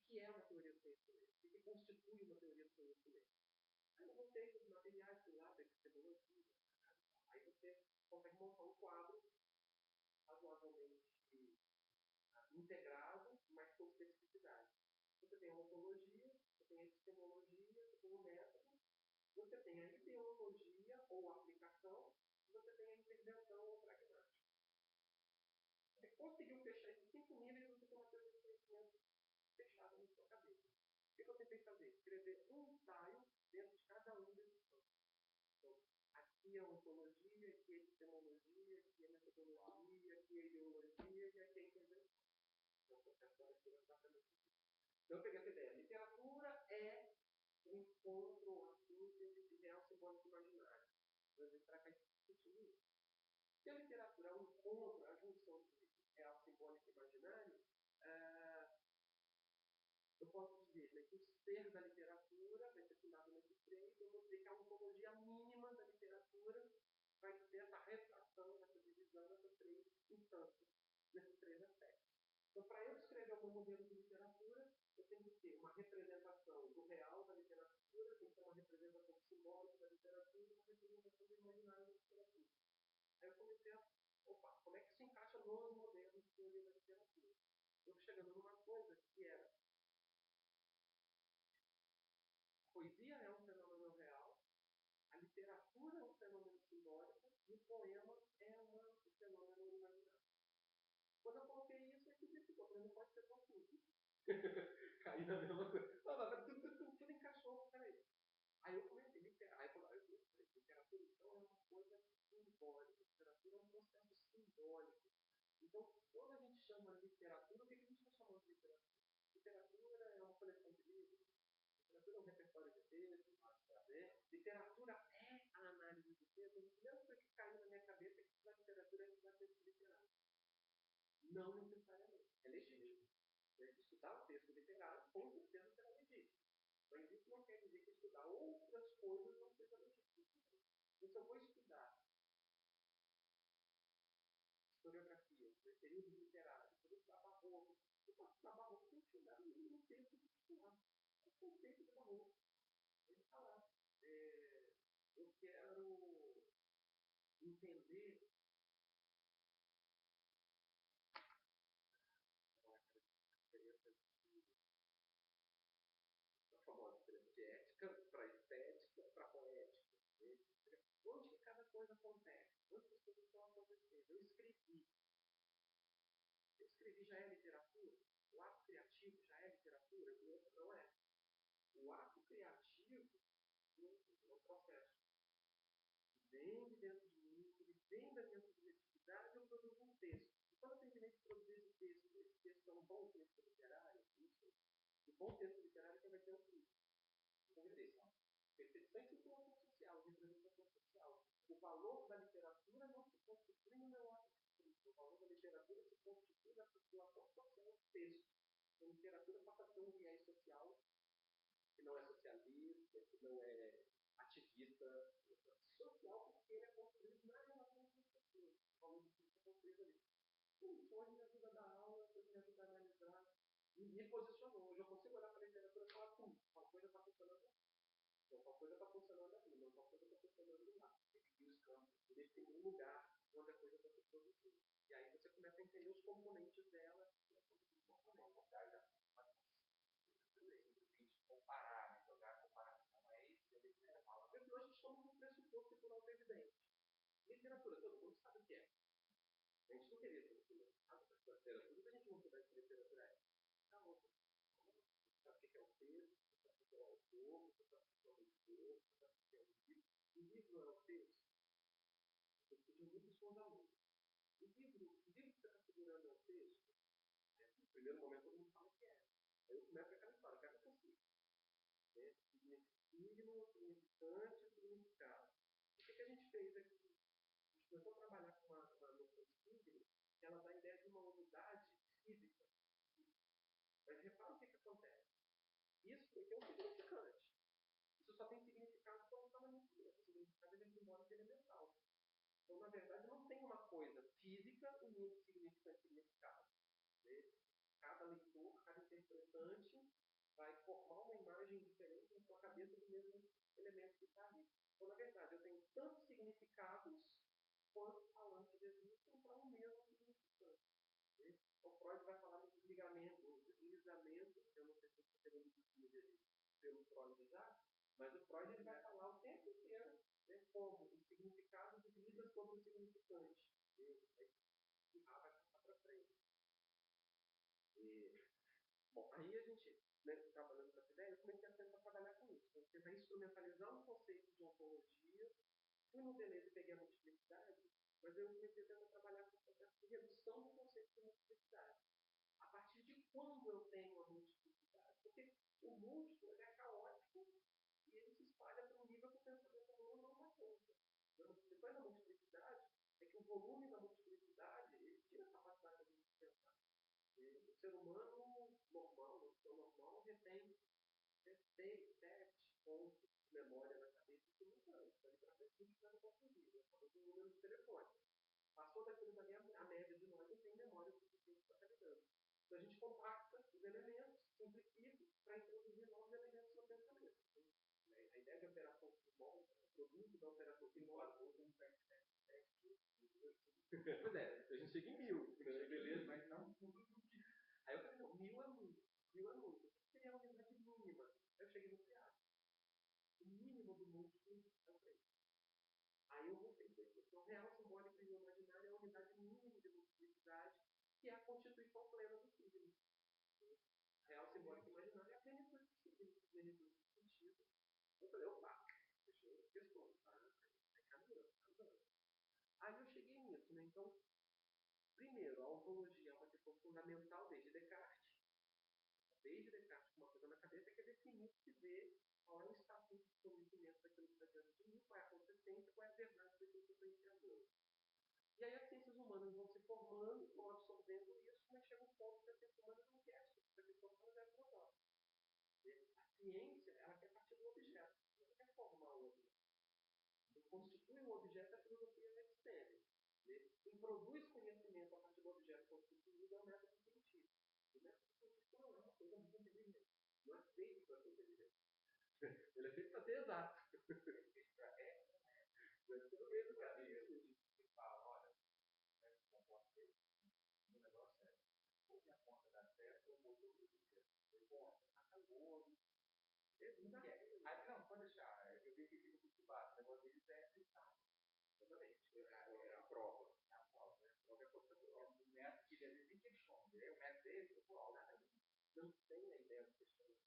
[SPEAKER 1] O que é uma teoria do conhecimento? O que constitui uma teoria do conhecimento? Aí eu voltei para os materiais, fui lá, epistemologia. Aí você consegue montar um quadro razoavelmente integrado, mas com especificidade. Você tem a ontologia, você tem a epistemologia, você tem o método, você tem a ideologia ou aplicação, e você tem a intervenção ou pragmática. Você conseguiu fechar esses 5 níveis, você tem uma teoria de conhecimento fechada na sua cabeça. O que eu tentei fazer? Escrever um ensaio dentro de cada um desses campos. Então, aqui é a ontologia, aqui é a epistemologia, aqui é a metodologia, aqui é a ideologia e aqui é a intervenção. Então, eu peguei essa ideia. Literatura é o encontro, a síntese de real, simbólico e imaginário. Vou dizer para cá discutir isso. Se a literatura é o encontro, a junção de real, simbólico e imaginário, eu posso dizer, né, que o ser da literatura vai ser fundado nesse 3, eu mostrei que a ontologia mínima da literatura vai ser essa retração, essa divisão dessas 3 instâncias, nesses 3 aspectos. Então, para eu descrever algum modelo de literatura, eu tenho que ter uma representação do real da literatura, tem que ter uma representação simbólica da literatura e uma representação do imaginário da literatura. Aí eu comecei a, como é que isso encaixa nos modelos de teoria da literatura? Eu chegando numa coisa que era: a poesia é um fenômeno real, a literatura é um fenômeno simbólico e o poema é um fenômeno imaginário. Quando eu coloquei isso, a equipe ficou, não pode ser tão simples. Caí na mesma coisa. Tudo encaixou, peraí. Aí eu comecei, literatura então é uma coisa simbólica, literatura é um processo simbólico. Então, quando a gente chama literatura, o que a gente está chamando de literatura? Literatura é uma coleção de livros, literatura é um repertório de textos, né? Literatura é a análise do texto. A primeira coisa que caiu na minha cabeça é que a literatura é estudar texto literário. Não necessariamente. É legítimo. Estudar o texto literário, com certeza, será legítimo. Mas isso não quer dizer que estudar outras coisas não seja legítimo. Então, se eu vou estudar historiografia, período literário, se eu vou estudar barroco, eu posso estudar barroco sem estudar no texto que estudar. O conceito de barroco, ele está lá. Eu quero entender a famosa diferença de ética para estética para poética. Onde que cada coisa acontece? Onde que as coisas estão acontecendo? Eu escrevi já é literatura? O ato criativo já é literatura? Não é. O ato criativo é um processo. Vem de dentro de mim, ele vem da minha subjetividade, eu produzo um texto. E quando eu terminei de produzir esse texto é um bom texto literário, isso. O bom texto literário que vai ter um fim. Percepção e circulação social, representação social. O valor da literatura não se constitui no meu ato escrito. O valor da literatura se constitui na circulação social do texto. A literatura passa a ter um viés social, que não é socialista, que não é ativista, social, porque ele é construído na relação com as pessoas. O valor do texto é construído ali. Isso hoje me ajuda a dar aula, hoje me ajuda a analisar, e me posicionou. Hoje eu consigo olhar para a literatura e falar, uma coisa está funcionando aqui. Então, uma coisa está funcionando aqui, mas uma coisa está funcionando lá. Definir os campos, definir um lugar onde a coisa está se produzindo. E aí você começa a entender os componentes dela. Comparar, jogar comparação a esse, porque hoje estamos num pressuposto por autoevidente. Literatura, todo mundo sabe o que é. A gente não queria ser literatura, sabe? Literatura, a gente não souber que literatura é. Tá louco. Sabe o que é o texto, sabe o que é o autor, sabe o que é o leitor, sabe o que é o livro. O livro é o texto. Eu pedi um livro com os alunos. O livro que você está segurando é o texto. No primeiro momento, todo mundo fala que é. Aí eu começo aquela história, que é possível. Signo, significante, significado. O que a gente fez aqui? A gente começou a trabalhar com uma noção de signo, que ela dá a ideia de uma unidade física. Mas repara o que acontece. Isso aqui é um significante. Isso só tem significado quando está na natureza. O significado é simbólico e elemental. Então, na verdade, não tem uma coisa física unindo significante e significado. Cada leitor, cada interpretante vai formar uma imagem diferente na sua cabeça do mesmo elemento que está ali. Então, na verdade, eu tenho tantos significados quanto falantes existem para um mesmo significante. Então, Freud vai falar no desligamento, deslizamento, eu não sei se você tem muito pelo Freud já, mas o Freud ele vai falar o tempo inteiro como o significado desliza sobre o significante. E vai passar para frente. Bom, aí a gente, trabalhando com essa ideia, eu comecei a tentar trabalhar com isso. Comecei a instrumentalizar um conceito de ontologia. Fui no Deleuze e peguei a multiplicidade, mas eu comecei a tentar trabalhar com o processo de redução do conceito de multiplicidade. A partir de quando eu tenho a multiplicidade? Porque o múltiplo é caótico e ele se espalha para um nível que o pensamento humano não dá conta. Depois da multiplicidade, é que o volume da multiplicidade ele tira a capacidade da gente pensar. O ser humano normal, o ser normal, retém 6, 7 pontos memória na cabeça por muitos anos. Dali para frente, a gente não conseguir. É só um número de telefone. Passou daquilo dali, a média de nós não tem memória suficiente para estar lidando. Então a gente compacta os elementos, simplifica para introduzir novos elementos no pensamento. A ideia de operação simbólica, o produto da operação simbólica, pois é, a gente chega em 1000, beleza, mas não tudo do que. Aí eu falei, não, 1000 é muito, 1000 é muito. O que seria uma unidade mínima? Eu cheguei no triado. O mínimo do múltiplo é o 3. Aí eu voltei para isso. Então, real, simbólico e imaginário é a unidade mínima de multiplicidade, que é a constituição plena do signo. Real, simbólico e imaginário é a plenitude do signo, a plenitude do sentido. Eu falei, opa, deixa eu questões, tá? Aí caminhando, caminhando. Aí eu cheguei nisso, né? Então, primeiro, a ontologia é uma questão fundamental desde Descartes. Desde Descartes, com uma coisa na cabeça, que é definir o que se vê, qual é o estatuto de conhecimento daquilo que está diante de mim, qual é a consistência, qual é a verdade daquilo que eu estou enxergando. E aí as ciências humanas vão se formando, vão absorvendo isso, mas chega um ponto que a ciência humana não quer isso, essa questão do projeto global. A ciência, ela quer partir do objeto, ela não quer formar o objeto. Quem constitui o objeto é a filosofia da episteme. Quem produz conhecimento a partir do objeto constituído é o método científico. O método científico não é uma coisa muito inteligente. Não é feito para ser inteligente. Ele é feito para ser exato. Mas tudo bem do caminho. Você fala, olha, não pode ser. O negócio é, ou minha conta dá certo, ou vou todo dia. Foi bom, acabou. Aí, não, pode deixar. Eu vi que fica muito baixo. O negócio deles é aceitar. Exatamente. É a prova. É a prova, né? A prova é a prova. O método que ele nem questiona. O método dele, eu vou aula. Não tem a ideia de questionar.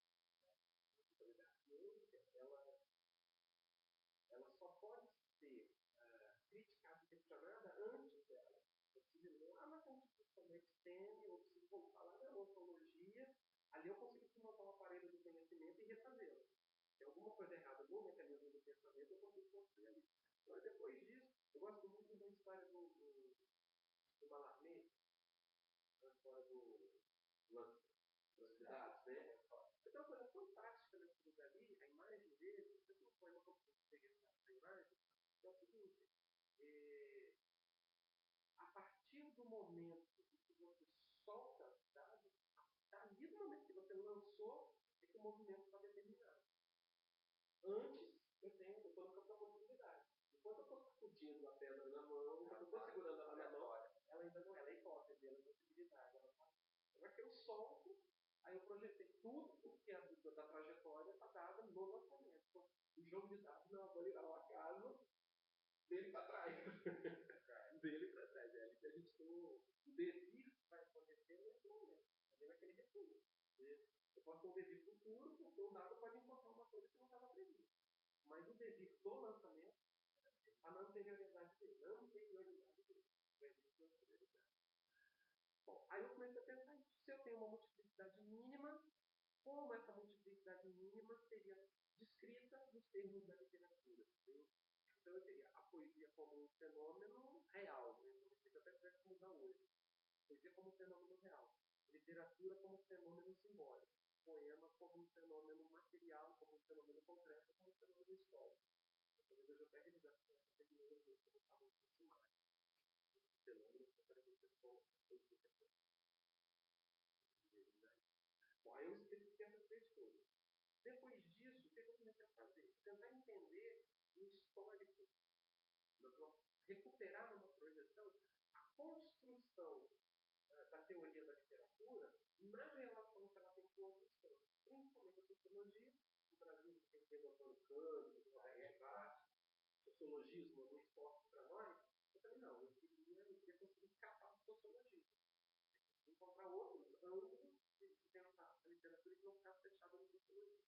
[SPEAKER 1] A ciência, ela só pode ser criticada e questionada antes dela. Eu preciso ir lá na constituição da episteme, eu preciso voltar lá na ontologia, ali eu consigo desmontar o aparelho do conhecimento e refazê-lo. Se tem alguma coisa errada no mecanismo do pensamento, eu consigo construir ali. Mas depois disso, eu gosto muito da história do Mallarmé, a história do lance das cidades, né? Então, uma coisa fantástica naquilo dali, a imagem dele, você não foi uma coisa que eu peguei essa imagem, é o seguinte, a partir do momento em que você solta a cidade, dali do momento que você lançou, é que o movimento está determinado. Antes, eu estou no campo da possibilidade. Enquanto eu estou sacudindo a pedra na mão, eu estou segurando ela na mão, ela ainda não é hipótese, ela é possibilidade. Ela que eu solto, aí eu projetei tudo o que é da trajetória está dada no lançamento. Então, o jogo de dados não vou ligar o acaso dele para trás. Dele para trás. É ali que a gente tem o devir vai acontecer nesse momento. Ali naquele recurso. Eu posso ter um devir futuro, porque o dado pode encontrar uma coisa que não estava prevista. Mas o devir do lançamento está na anterioridade dele. Na anterioridade dele. Bom, aí eu comecei a pensar isso. Se eu tenho uma multiplicidade mínima, como essa multiplicidade mínima seria descrita nos termos da literatura? Então eu teria a poesia como um fenômeno real, né? Se eu até tivesse que mudar hoje. Poesia como um fenômeno real. Literatura como um fenômeno simbólico. Poema como um fenômeno material, como um fenômeno concreto, como um fenômeno histórico. Talvez eu já até realizasse essa terminologia como estava aproximado. Fenômeno que para ser só edificação. Bom, aí eu especifiquei essas três coisas. Depois disso, o que eu comecei a fazer? Tentar entender o histórico, recuperar numa projeção a construção da teoria da literatura na relação que ela tem com outros campos, principalmente a sociologia. No Brasil, tem Pedro Antônio Campos, Roberto Vaz, sociologismo é muito forte para nós. Eu falei, não, eu queria conseguir escapar da sociologia. Encontrar outros ângulos de pensar a literatura que não ficasse fechada na sociologia.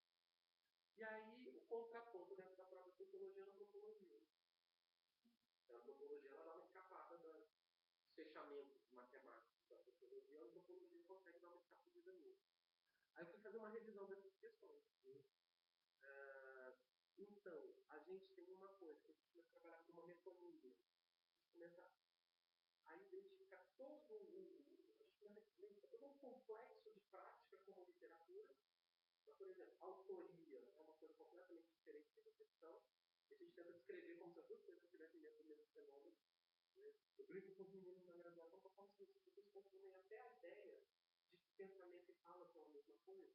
[SPEAKER 1] E aí, o contraponto dentro da própria sociologia é a antropologia. A antropologia ela dá uma escapada dos fechamentos matemáticos da sociologia, a antropologia consegue dar uma escapadinha nisso. Aí eu fui fazer uma revisão dessas questões. Então, a gente tem uma coisa que a gente começa a trabalhar com uma metonímia. A gente começa a identificar todo um complexo de prática como literatura. Então, por exemplo, autoria é uma coisa completamente diferente de recepção, e a gente tenta descrever como se as duas coisas estivessem dentro do mesmo fenômeno. Né? Eu brinco com os meninos na graduação, porque como se as pessoas confundem até a ideia de que pensamento e fala são a mesma coisa,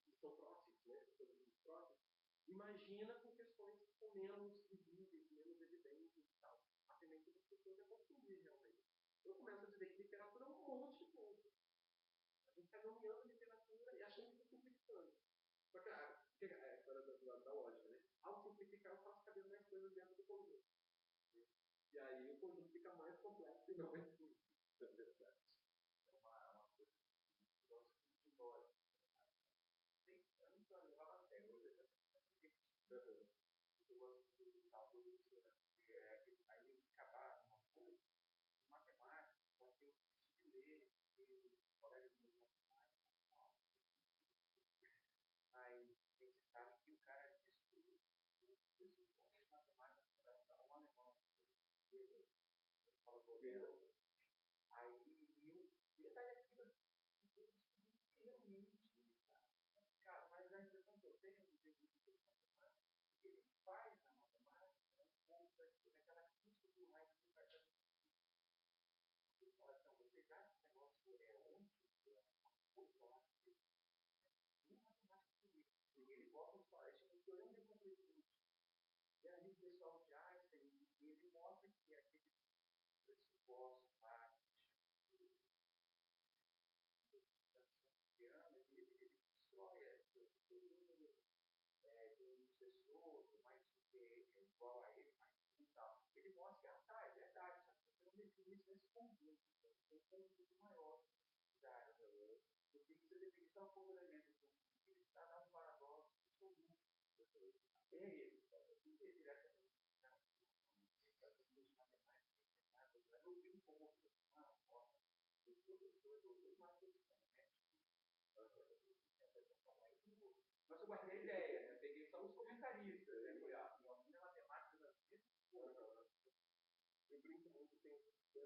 [SPEAKER 1] e são próximos, né? São muito próximos. Imagina com questões que são menos visíveis, menos evidentes e tal. A tendência das pessoas é confundir realmente. Eu começo a dizer que literatura é um monte de coisa. A gente está nomeando literatura e achando que está simplificando. Só que a história da lógica, né? Ao simplificar, eu faço caber mais coisas dentro do conjunto. Né? E aí o conjunto fica mais complexo e não mais simples. É verdade.
[SPEAKER 2] É uma coisa que gosta de lógica. Eu não estou levando a sério hoje, eu gosto de tal coisa que aí acabar uma coisa, matemática, pode ter o de ler, colegas meus matemáticos, mas eles sabem que o cara destruiu os matemáticos para um alemão, ele fala governo, aí eu detalhe aquilo, eu descobri que realmente, cara, mas a impressão que eu tenho de ter visto de matemática, ele faz a matemática, daquela crítica do raio que faz a então, vocês acham que esse negócio é útil? Eu acho que nem matemática comigo. Ele bota os palestras no teorema de completude. E aí o pessoal de Einstein, ele mostra que aquele pressuposto lá, ele destrói todo número de um sucessor, mais é igual a ele, mais um e tal. Ele mostra que é verdade, só que você não define isso nesse conjunto. Então, tem um conjunto maior do que você define só como elemento do conjunto. Ele está dando um paradoxo do conjunto. É ele, diretamente. Eu vi um pouco dos professores, outros mais mas eu guardei a ideia, né? Peguei só os comentaristas, né? Foi a matemática das vezes.
[SPEAKER 1] Eu brinco muito, tem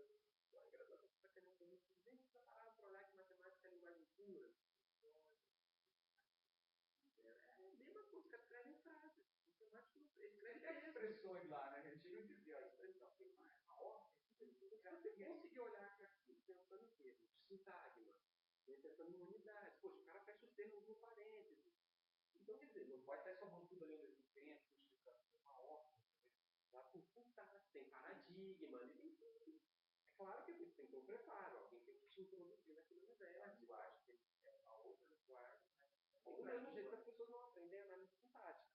[SPEAKER 1] uma engraçado, está querendo dizer que nem precisa parar para olhar que matemática é linguagem pura. É a mesma coisa, que escreve em frases. Matemático não escreve
[SPEAKER 2] expressões lá, né? A gente não dizia a expressão, tem mais uma ordem.
[SPEAKER 1] Se você conseguir olhar aqui pensando em termos de sintagma, pensando em unidades, poxa, o cara fecha os termos no parênteses. Então, quer dizer,
[SPEAKER 2] não pode estar somando tudo ali ao mesmo tempo, justificando uma ordem.
[SPEAKER 1] Lá tem paradigma, tem tudo. É claro que tem que ter um preparo, alguém tem que te introduzir naquele universo.
[SPEAKER 2] Eu acho que é uma outra linguagem, né?
[SPEAKER 1] Do mesmo jeito que as pessoas não aprendem análise sintática.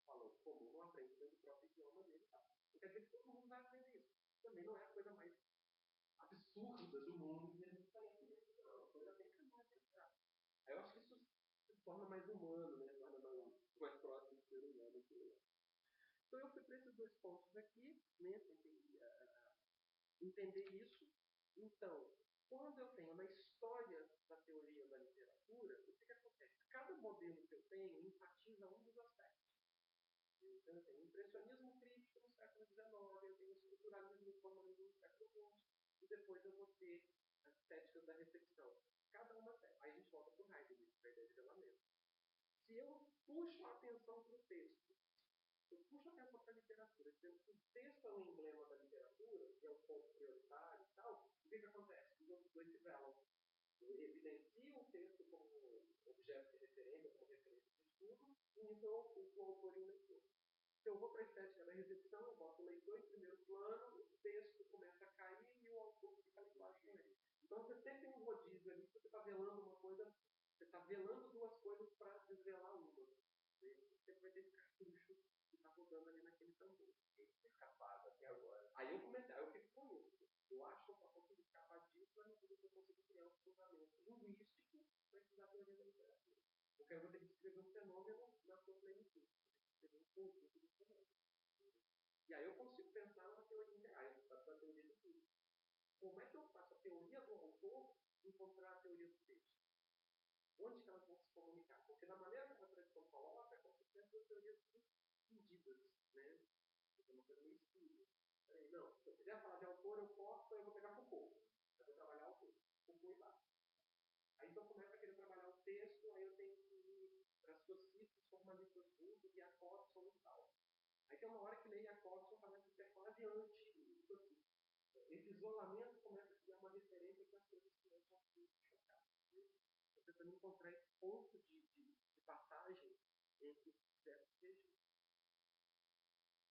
[SPEAKER 1] Falando comum, não aprende dentro do próprio idioma dele e tal. Não quer dizer que todo mundo vai aprender isso. Também não é a coisa mais absurda do mundo que a gente está aprendendo, não. É uma coisa bem caminho pensar. Aí eu acho que isso se torna mais humano, né? Torna mais próximo do ser humano. Então eu fui para esses dois pontos aqui, né? Tentei entender isso. Então, quando eu tenho na história da teoria da literatura, o que acontece? Cada modelo que eu tenho enfatiza um dos aspectos. Então, eu tenho impressionismo crítico no século XIX, eu tenho estruturalismo e formalismo no século XX, e depois eu vou ter as estéticas da recepção. Cada uma tem. Aí a gente volta para o Heidegger, para a ideia de relamento. Se eu puxo a atenção para o texto, eu puxo a atenção para a literatura, dizendo que o texto é o emblema da literatura, e é o ponto prioritário e tal, o que acontece? Os outros dois se velam. Eu evidencio o texto como objeto de referência, como referência de estudo, e nisso eu ocupo o autor e o leitor. Se eu vou para a estética da recepção, eu boto o leitor em primeiro plano, o texto começa a cair e o autor fica lá embaixo com ele. Então você sempre tem um rodízio ali, você está velando uma coisa, você está velando duas coisas para desvelar uma. Você sempre vai ter esse cartucho que está rodando ali naquele tambor.
[SPEAKER 2] Escapado até agora.
[SPEAKER 1] Aí eu comecei, aí eu fico com isso. Eu acho que eu só consigo escapar disso na medida que eu consigo criar um fundamento linguístico para estudar a teoria da literatura. Porque eu vou ter que descrever um fenômeno na sua plenitude. Eu vou ter que descrever um conjunto de fenômenos. E aí eu consigo pensar numa teoria integral, da teoria de tudo. Como é que eu faço a teoria do autor encontrar a teoria do texto? Onde que elas vão se comunicar? Porque da maneira que a tradição coloca, é como se fossem duas teorias fundidas, né? É uma coisa meio espúria. Não, se eu quiser falar de autor, eu posso, eu vou pegar Foucault. Eu vou trabalhar o autor. Foucault e Barthes. Aí, se eu começo a querer trabalhar o texto, aí eu tenho que ir para sofistas, formalistas juntos, e acordes são muito altos. Aí tem uma hora que ler acordes parece que é quase anti-sofista. Esse isolamento começa a criar uma referência que as coisas começam a se chocar. Você tentando encontrar esse ponto de passagem entre certos regimes.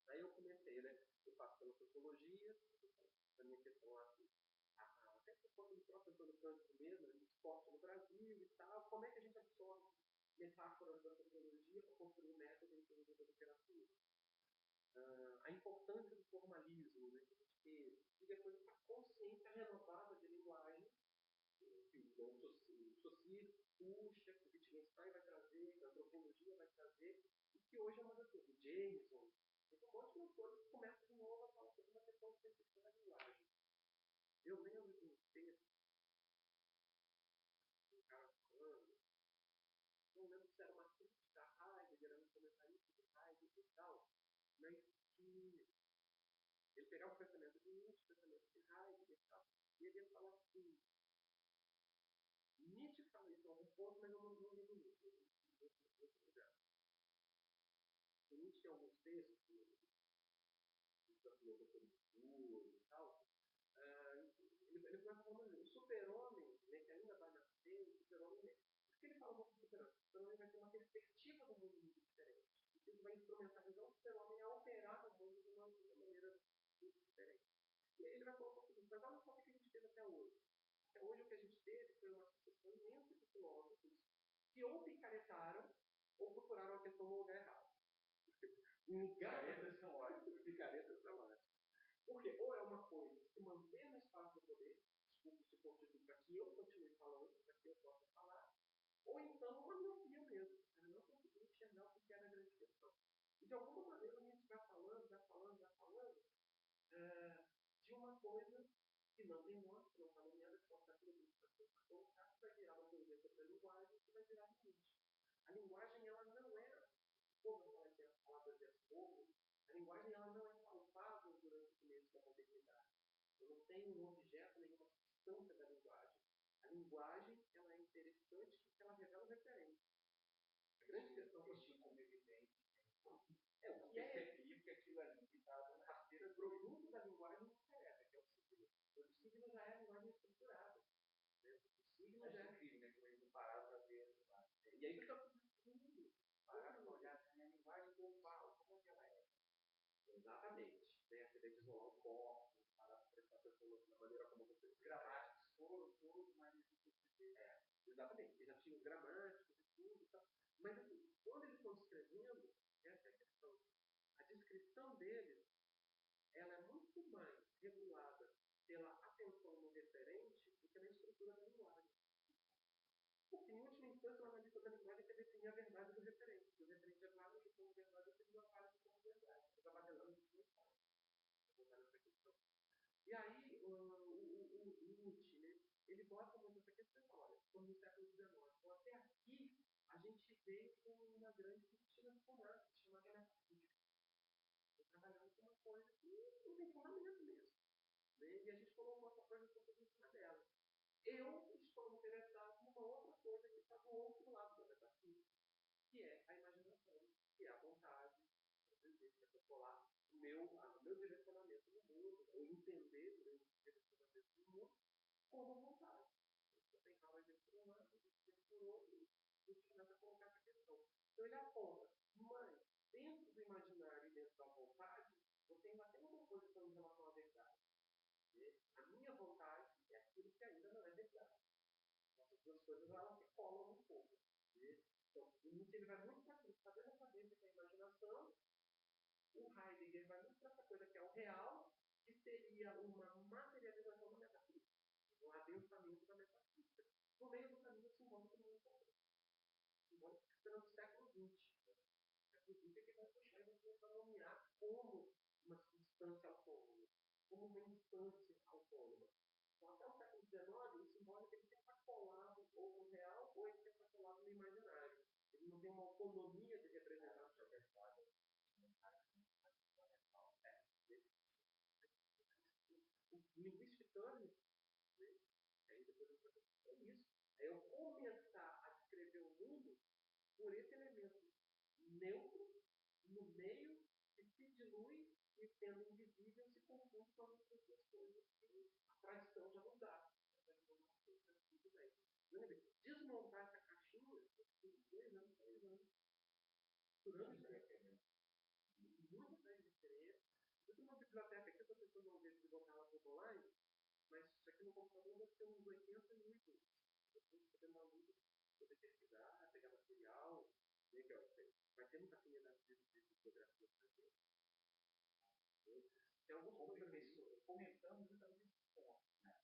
[SPEAKER 1] Aí eu comecei, né? Eu passo pela sociologia, a minha questão lá, até por conta do próprio Antônio Cândido mesmo, esporte no Brasil e tal, como é que a gente absorve metáforas da sociologia para construir um método em teoria da literatura. A importância do formalismo, né, e depois a consciência renovada de linguagem, que o Saussure puxa, que o Wittgenstein vai trazer, que a antropologia vai trazer, e que hoje é uma das coisas. O Jameson, tem um monte de autores que começam de novo a falar sobre uma questão específica da linguagem. Eu lembro de um texto, um cara falando, não lembro se era uma crítica a Heidegger, era um comentarista de Heidegger e tal, mas que ele pegava o pensamento de Nietzsche, o pensamento de Heidegger e tal, e ele ia falar assim, Nietzsche fala isso em algum ponto, mas eu não lembro Nietzsche, em outro lugar. O Nietzsche tem alguns textos, da filosofia do futuro e tal, ele começa falando assim, o super-homem, né, que ainda vai nascer, o super-homem, né, por que ele fala muito do super-homem? O super-homem vai ter uma perspectiva do mundo muito diferente. E ele vai instrumentalizar o super-homem a operar no mundo de uma maneira muito diferente. E aí ele vai colocar o seguinte, mas olha só o que a gente fez até hoje. Até hoje o que a gente teve foi uma sucessão imensa de filósofos que ou picaretaram ou procuraram a questão no lugar errado.
[SPEAKER 2] Picaretas são ótimas.
[SPEAKER 1] Picaretas são ótimas. Porque ou é uma coisa se manter no espaço do poder, desculpa se contribuir para que eu continue falando, para que eu possa falar, ou então uma miopia mesmo. Eu não consegui enxergar o que era a grande questão. E de alguma maneira a gente vai falando de uma coisa que não tem nome, que não está nomeada, que pode estar tudo para ser colocado, vai virar uma teoria sobre a linguagem que vai virar limite. A linguagem, ela não é, como eu falei, as palavras de fogo, a linguagem ela não é palpável durante o começo da modernidade. Eu não tenho um objeto, nenhuma substância da linguagem. A linguagem ela é interessante porque ela revela referência. A grande questão que eu tinha como evidente é o que é perceber que aquilo ali está na rasteira produto da linguagem interessa, que é o signo. O signo já é a linguagem estruturada. Né? O signo já é incrível, né? Como eles não pararam para ver. E aí você está pararam para olhar assim, a linguagem que eu falo, como é que ela é? Exatamente. Né? Você tem que isolar o corpo, parar para prestar atenção na maneira como você escreve. Gramáticos foram todos mais exatamente. Eles já tinham gramáticos e tudo. Tá? Mas assim, quando eles estão escrevendo, essa é a questão. A descrição deles ela é muito mais regulada pela atenção no referente do que na estrutura da linguagem. Porque, em última instância, o analista da linguagem quer definir a verdade do referente. Se o referente é válido, que como verdade, ele não vale como verdade. Você está batalhando isso muito fácil. Essa questão. E aí, o Nietzsche, né, ele bota muito essa questão. Olha, como no século XIX, então, até aqui, a gente veio com uma grande cortina de fumaça, chamada metafísica. Trabalhando com uma coisa que não tem fundamento mesmo. Né? E a gente colocou essa coisa toda em cima dela. Eu estou interessado numa outra coisa que está do outro lado da metafísica, que é a imaginação, que é a vontade, o desejo de controlar o meu direcionamento no mundo, ou entender o meu direcionamento no mundo como vontade. Você tem Howard por um lado, você por outro, e a gente começa a colocar essa questão. Então ele aponta, mas dentro do imaginário e dentro da vontade, você ainda tem uma posição em relação à verdade. A minha vontade é aquilo que ainda não é verdade. Essas duas coisas elas se colam um pouco. Então, o Nietzsche ele vai muito para aquilo, fazendo essa cabeça que é a imaginação. O Heidegger vai muito para essa coisa que é o real, que seria uma materialização da metafísica, um adensamento da metafísica. No meio do caminho simbólico não encontra. Simbólico que está no século XX. O século XX é que vai puxar e vai começar a nomear como uma substância autônoma, como uma instância autônoma. Então, até o século XIX, o simbólico ele sempre está colado ou no real, ou ele sempre está colado no imaginário. Ele não tem uma autonomia de representação. O linguistic turn, né? Aí depois é isso. É eu começar a descrever o mundo por esse elemento neutro no meio que se dilui e, sendo invisível, se confunde com as outras duas coisas que a tradição já não dá. Tudo bem. Desmontar essa caixinha, 2 anos, 3 anos, por anos de referência. Muitas vezes diferentes. Eu tenho uma biblioteca aqui, eu estou tentando não ver se botar ela para online, mas isso aqui no computador deve ter uns 80 mil itens. Eu estou fazendo uma luta para poder pesquisar, pegar material, ver que vai ter muita afinidade de fotografia também. Tem alguns professores comentando justamente esses pontos, né?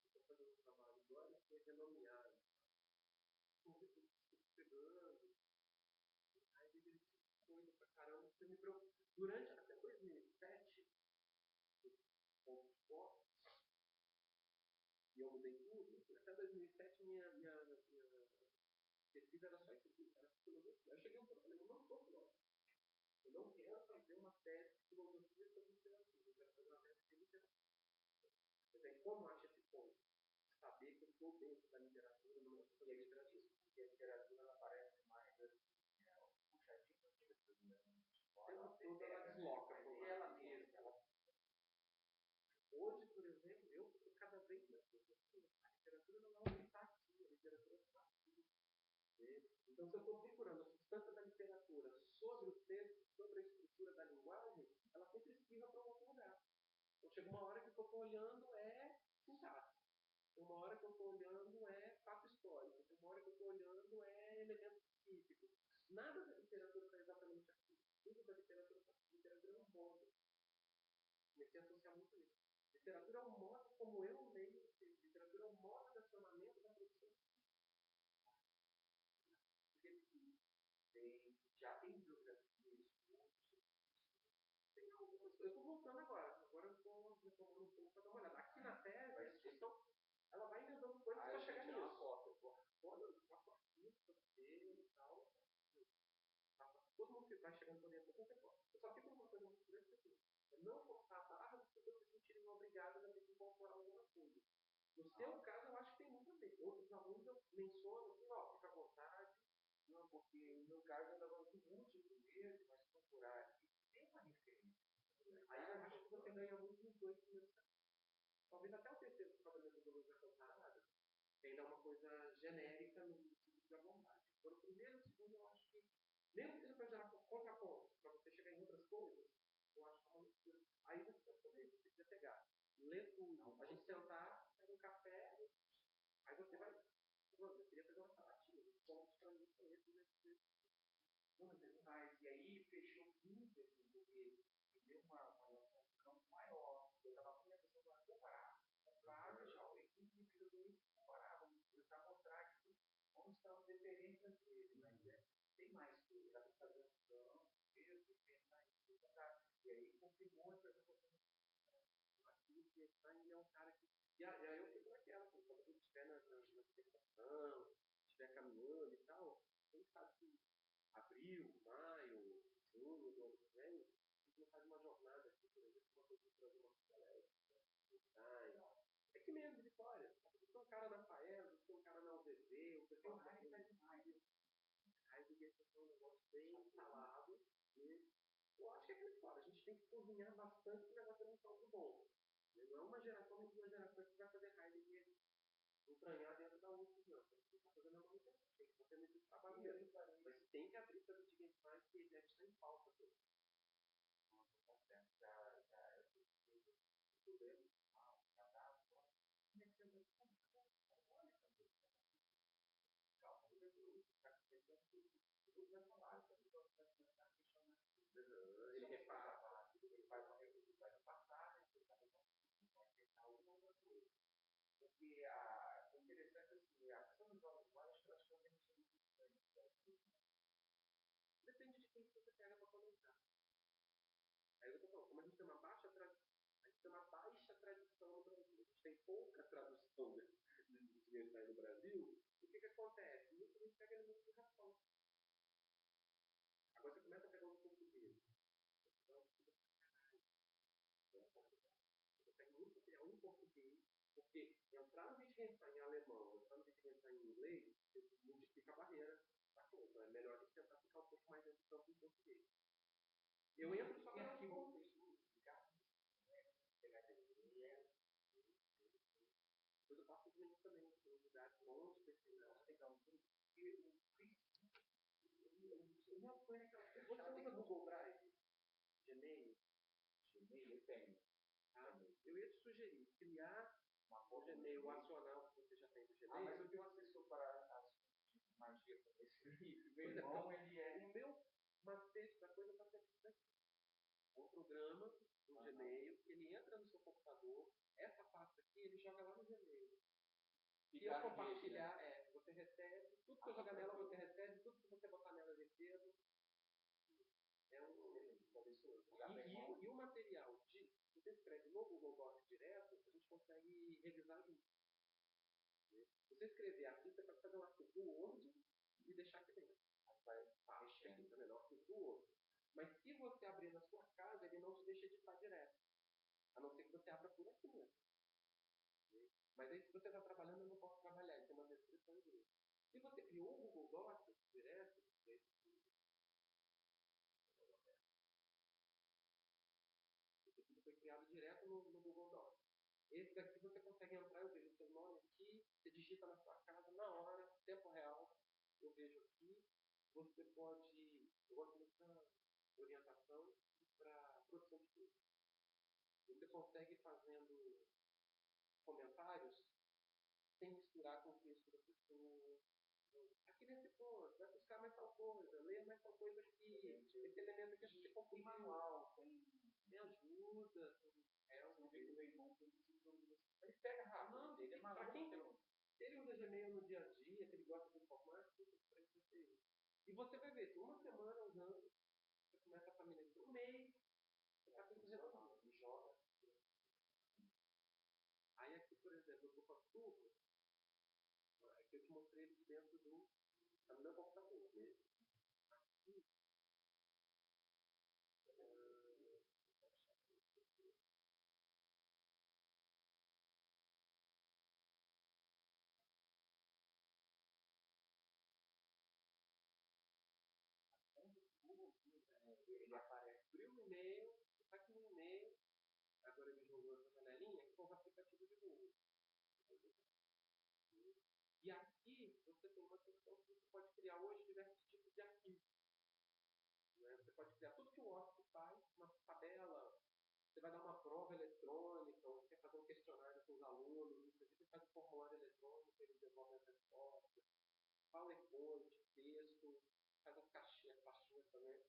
[SPEAKER 1] Estou fazendo um trabalho agora que é renomear pegando, aí ele coisa pra caramba, você me preocupa. Durante até 2007, pontos fortes, e eu mudei tudo, até 2007 minha pesquisa era só isso aqui, era filosofia. Eu cheguei a um problema, eu não sou filósofo. Eu não quero fazer uma tese de filosofia sobre literatura, eu quero fazer uma tese de literatura. Mas aí, como acha esse ponto? Saber que eu estou dentro da literatura, não é sobre a literatura. Porque a literatura ela parece mais puxadinha do que ela desloca, e ela mesma. Hoje, por exemplo, eu estou cada vez mais pensando, a literatura não está aqui, a literatura está aqui. Então, se eu estou procurando a substância da literatura sobre o texto, sobre a estrutura da linguagem, ela sempre esquiva para um outro lugar. Então, chega uma hora que o que eu estou olhando é sintaxe. Tem uma hora que eu estou olhando é fato histórico. Tem uma hora que eu estou olhando é elemento psíquico. Nada da literatura está exatamente aqui. Tudo da literatura está aqui. Literatura é um modo. Comecei a associar muito isso. Literatura é um modo como eu leio o texto. Literatura é um modo de acionamento da produção. Porque já tem biografias, tem algumas. Eu estou voltando agora. Agora eu estou retomando um pouco para dar uma olhada. Aqui na tese, a discussão ela vai emendando coisas para chegar nisso. Toda a fotinha para você e tal. Todo mundo que vai chegando por dentro, você pode. Eu só fico uma coisa muito grande aqui. É não forçar a barra das pessoas se sentirem obrigadas a ter que incorporar alguma coisa. No seu caso, eu acho que tem muito a ver. Outros alunos eu menciono assim, ó, fica à vontade. Não, porque no meu caso eu estava muito útil mesmo, mas procurar aqui tem uma referência. Aí eu acho que você ganha muito nos 2 primeiros casos. Talvez até o terceiro, por causa da metodologia comparada, que ainda é uma coisa genérica no tipo de abordagem. Agora, o primeiro e o segundo, eu acho que, mesmo que seja para gerar contrapontos, para você chegar em outras coisas, eu acho que é uma mistura. Aí você vai poder, se quiser pegar, ler tudo, a gente sentar, pega um café, aí você vai. Eu queria fazer uma sabatina, pontos para mim são esses, mas e aí fechou muito esse porque deu uma noção de campo maior. Eu estava com a questão de comparar, deixar o equipe de filosofia comparar, vamos tentar mostrar aqui onde estão as diferenças dele, mas tem mais coisa, dá para fazer um plano, mesmo, pensar em tudo, e aí confirmou essa coisa. Aqui que é um cara que. E aí eu fico naquela, quando a gente estiver na dissertação, estiver caminhando e tal, quem sabe que abril, maio, junho do ano que vem, a gente não faz uma jornada aqui, por exemplo, uma coisa para trazer uma palestra, é que mesmo, Vitória. Tem um cara na FAES, tem um cara na UVV, o pessoal da Heidegger. Heidegger é um negócio bem instalado. E eu acho que é aquela história. A gente tem que cozinhar bastante para o negócio ter um salto bom. Não é uma geração, mas 2 gerações que vai fazer Heidegger entranhar dentro da UFS, não. Tem que estar fazendo a manutenção. Tem que estar tendo esse trabalho mesmo. Mas tem que abrir para o Wittgenstein mais que deve estar em pauta toda. Ele repara, ele faz uma ele vai no passado, ele vai tentar alguma outra coisa. Porque é interessante assim, a questão dos jogos vários que elas também são muito diferentes. Depende de quem você pega para comentar. Aí eu estou falando, como a gente tem uma baixa tradição, a gente tem uma baixa tradição no Brasil, a gente tem pouca tradução de Wittgenstein no Brasil, o que acontece? Muita gente pega ele muito de ração. Agora você começa a pegar um português. Então, você pega muito material português, porque entrar no Wittgenstein em alemão, entrar no Wittgenstein em inglês, multiplica a barreira da coisa. Então é melhor a gente tentar ficar um pouco mais dentro do campo em português. Eu entro só para arquivo. Depois eu passo os meninos também, em lugares bons, especializados. Você usa Google Drive? Gmail?
[SPEAKER 2] Gmail tem.
[SPEAKER 1] Eu ia te sugerir criar o Gmail, acionar o que você já tem do Gmail.
[SPEAKER 2] Mas eu tenho assessor para a magia para esse livro. Meu
[SPEAKER 1] irmão,
[SPEAKER 2] ele é.
[SPEAKER 1] O meu macete da coisa está sempre aqui. Um programa no Gmail, ele entra no seu computador, essa pasta aqui, ele joga lá no Gmail. Se eu compartilhar, você recebe, tudo que eu jogar nela você recebe, tudo que você botar nela eu recebo. É um e o material que você escreve no Google Docs direto, a gente consegue revisar junto. Você escrever aqui, você pode fazer um arquivo do Word e deixar aqui dentro. Vai mexendo também no arquivo do Word. Mas se você abrir na sua casa, ele não te deixa editar direto. A não ser que você abra por aqui mesmo. Mas aí, se você está trabalhando, eu não posso trabalhar. Ele tem uma descrição dele. Se você criou o Google Docs direto, esse foi criado direto no Google Docs. Esse daqui você consegue entrar, eu vejo o seu nome aqui, você digita na sua casa, na hora, tempo real, eu vejo aqui. Você pode, eu gosto dessa orientação para produção de texto. Você consegue fazendo comentários sem misturar com o texto da pessoa. Aqui nesse ponto, vai buscar mais tal coisa, ler mais tal coisa aqui, esse elemento que a gente
[SPEAKER 2] tem manual,
[SPEAKER 1] me ajuda.
[SPEAKER 2] Um dia que meu irmão tem ele pega rápido, ele é maluco.
[SPEAKER 1] Se ele usa Gmail no dia a dia, se ele gosta de informática, e você vai ver, uma semana usando, você começa a familiarizar um mês, você está com isso resolvido. E joga. Aí aqui, por exemplo, eu vou para tudo, é que eu te mostrei ele dentro do meu computador mesmo. Aqui, ele aparece, abriu o e-mail, está aqui no e-mail, agora ele jogou essa janelinha, com os aplicativos de Google. E aqui você tem uma questão que você pode criar hoje diversos tipos de arquivos. Né? Você pode criar tudo que o Office faz, uma tabela, você vai dar uma prova eletrônica, ou você quer fazer um questionário com os alunos, você faz um formulário eletrônico, eles devolvem as respostas, PowerPoint, texto, faz as caixinhas, pastinhas também,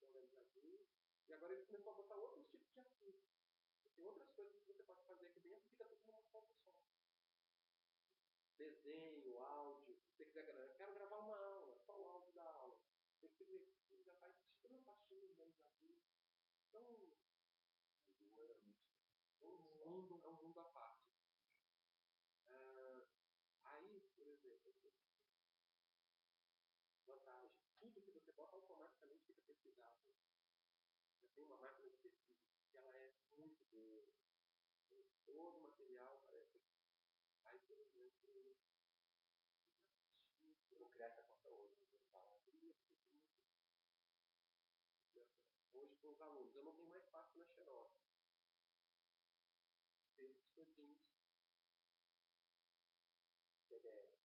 [SPEAKER 1] organizadinho. E agora ele começou a botar outros tipos de arquivos. Tem outras coisas que você pode fazer aqui dentro e fica tudo numa foto só. Desenho, áudio, se você quiser gravar, eu quero gravar uma aula, só o áudio da aula. Você já faz uma pastinha organizadinho. Então, é um mundo à parte. Aí, por exemplo, vantagem, tudo que você bota automaticamente fica pesquisado. Já tem uma máquina de pesquisa que ela é muito boa. Todo o material parece. Aí, por exemplo, eu vou criar essa conta hoje. Hoje, com os alunos, eu não tenho mais fácil na Xerox. Esses todinhos. PDF.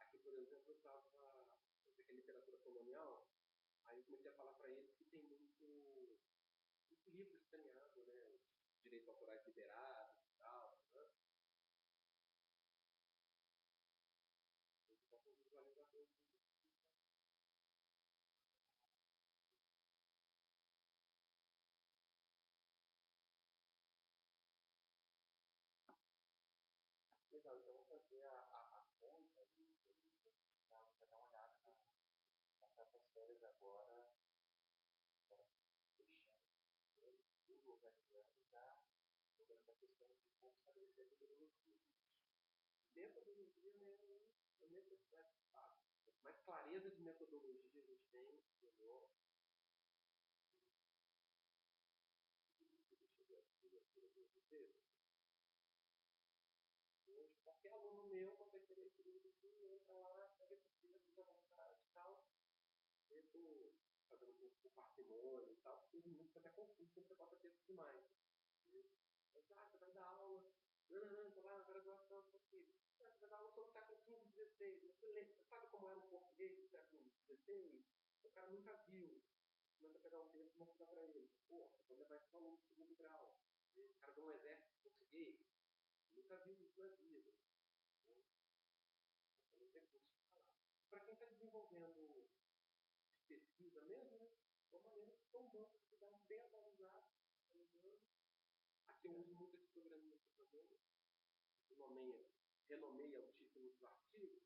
[SPEAKER 1] Aqui, por exemplo, eu estava. Eu sei que é literatura colonial. Aí eu comecei a falar para eles que tem muito livro escaneado, né? Direitos autorais liberados e tal. Né? Então, com visualizador. Legal, então vou fazer a conta ali, para dar uma olhada nessas férias agora, fechando tudo, organizando, já jogando essa questão de como estabelecer a metodologia. Metodologia é necessidade de fato. Quanto mais clareza de metodologia a gente tem, melhor. Deixa eu ver aqui. Hoje, qualquer aluno meu, quando vai querer esse livro, entra lá, pega esse livro, fica à vontade e tal. Eu estou fazendo curso com parcimônia e tal, porque os músicos até confundem quando você bota texto demais. Mas, você vai dar aula, não, estou lá na graduação, porque você vai dar aula sobre o século XV, XVI. Você sabe como era o português do século XVI? O cara nunca viu. Manda pegar um texto e mostrar para ele. Pô, vou levar esse aluno de segundo grau. O cara de um exército português, nunca viu isso na vida. Para quem está desenvolvendo pesquisa mesmo, né? É uma maneira de ter um banco de dados bem atualizado. Aqui eu uso muito esse programinha aqui também, que renomeia o título do artigo,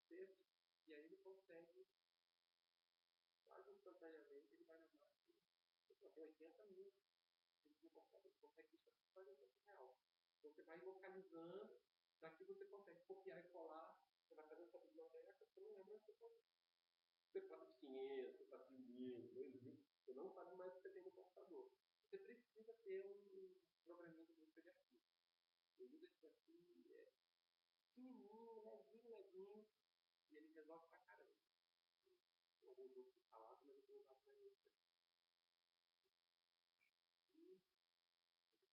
[SPEAKER 1] texto, e aí ele consegue, quase instantaneamente, ele vai na máquina, tem 80 mil, ele consegue isso quase em tempo real. Então você vai localizando, daqui você consegue copiar e colar, você vai fazer essa biblioteca, você não lembra onde você passa de 500, você passa de 1000, 2000, você não sabe mais o que você tem no computador. Você precisa ter um programinha de busca de arquivo. O uso disso aqui é pequenininho, levinho, e ele resolve pra caramba. Tem alguns outros instalados, mas eu vou usar pra isso. E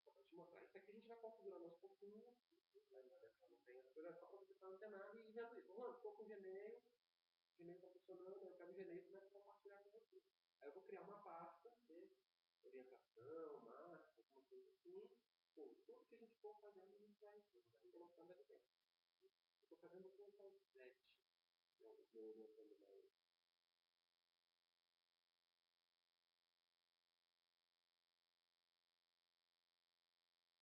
[SPEAKER 1] vou te mostrar. Isso aqui a gente vai configurando aos pouquinhos. Não tem as coisas, só para você estar antenado e vendo isso. Estou com o Gmail está funcionando, eu quero o Gmail, como é que eu vou compartilhar com você? Aí eu vou criar uma pasta, né? Orientação, marca, alguma coisa assim. Pô, tudo que a gente for fazendo, a gente vai colocando ali dentro. Eu estou fazendo com o Concept, meu orientando mais.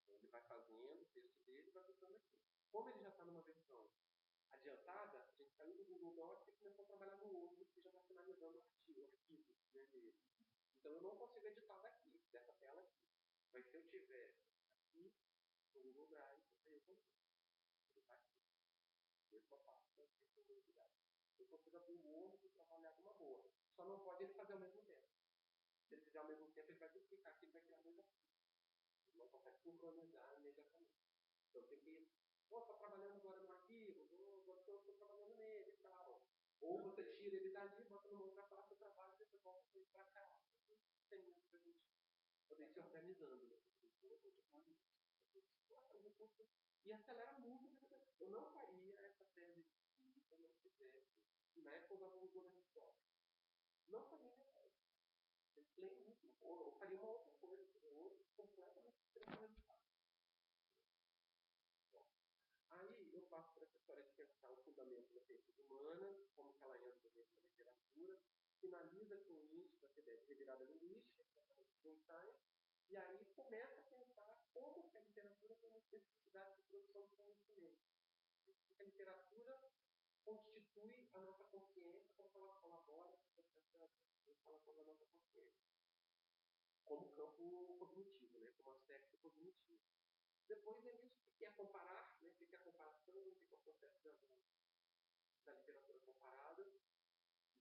[SPEAKER 1] Ele vai fazendo o texto dele e vai botando aqui. Como ele já está numa versão adiantada, a gente saiu do Google Docs e começou a trabalhar no outro, que já está finalizando o arquivo né, dele. Então eu não consigo editar daqui, dessa tela aqui. Mas se eu tiver aqui no Google Drive, aí eu consigo. Ele está aqui. Mesma pasta, disponibilidade. Eu consigo abrir o Word e trabalhar numa boa. Só não pode ele fazer ao mesmo tempo. Se ele fizer ao mesmo tempo, ele vai duplicar aqui, ele vai criar dois arquivos. Ele não consegue sincronizar imediatamente. Então tem que, está trabalhando agora no arquivo, agora estou trabalhando nele e tal. Ou você tira ele dali, bota numa outra pasta, trabalha e depois volta ele para cá. Tem isso para a gente poder ir se organizando. Né? E acelera muito. Eu não faria essa série de se eu não fizesse. Na época eu usava o Google Desktop. Não faria essa série. Play muito, ou faria uma outra coisa, ou completamente diferente. Aí eu passo por essa história de pensar o fundamento das ciências humanas, como que ela entra dentro da literatura, finaliza com isso, da ideia de revirada linguística, que é a Einstein, e aí começa a pensar como que a literatura tem uma especificidade de produção de conhecimento. A literatura constitui a nossa consciência, como ela colabora nessa instalação da nossa consciência, como campo cognitivo, né, como aspecto cognitivo. Depois é isso que é comparar, né, o que é a comparação, o que é o processo da literatura comparada.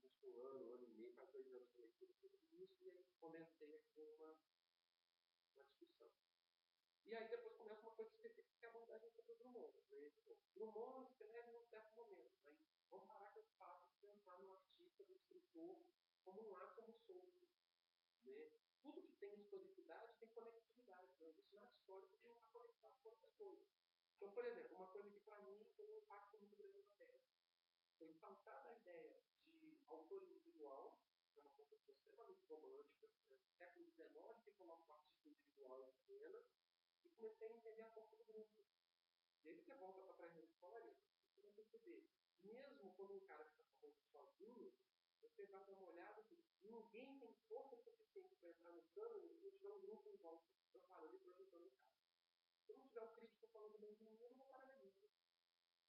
[SPEAKER 1] Busco um ano e meio, quase 2 anos de leitura sobre isso, e aí condensei aqui uma discussão. E aí depois começa uma coisa específica que é a abordagem sobre o Drummond. Né? Drummond escreve num certo momento, mas vamos parar com esse fato de pensar no artista, no escritor, como um átomo solto. Né? Tudo que tem historicidade tem conectividade. Né? Isso na história porque não está conectado com outra coisa. Então, por exemplo, uma coisa que para mim tem um impacto muito grande na Terra. Foi pautada a ideia de autor individual, que é uma coisa extremamente romântica, né? Século XIX, que coloca o artista individual em cena, e comecei a entender a força do grupo. E aí você volta para trás da história, você vai perceber, mesmo quando um cara está falando sozinho, você vai dar uma olhada assim, ninguém tem força suficiente para entrar no cano se não tiver um grupo em volta, preparando e projetando o cara. Se não tiver um crítico falando bem de mim, eu não vou parar na vida.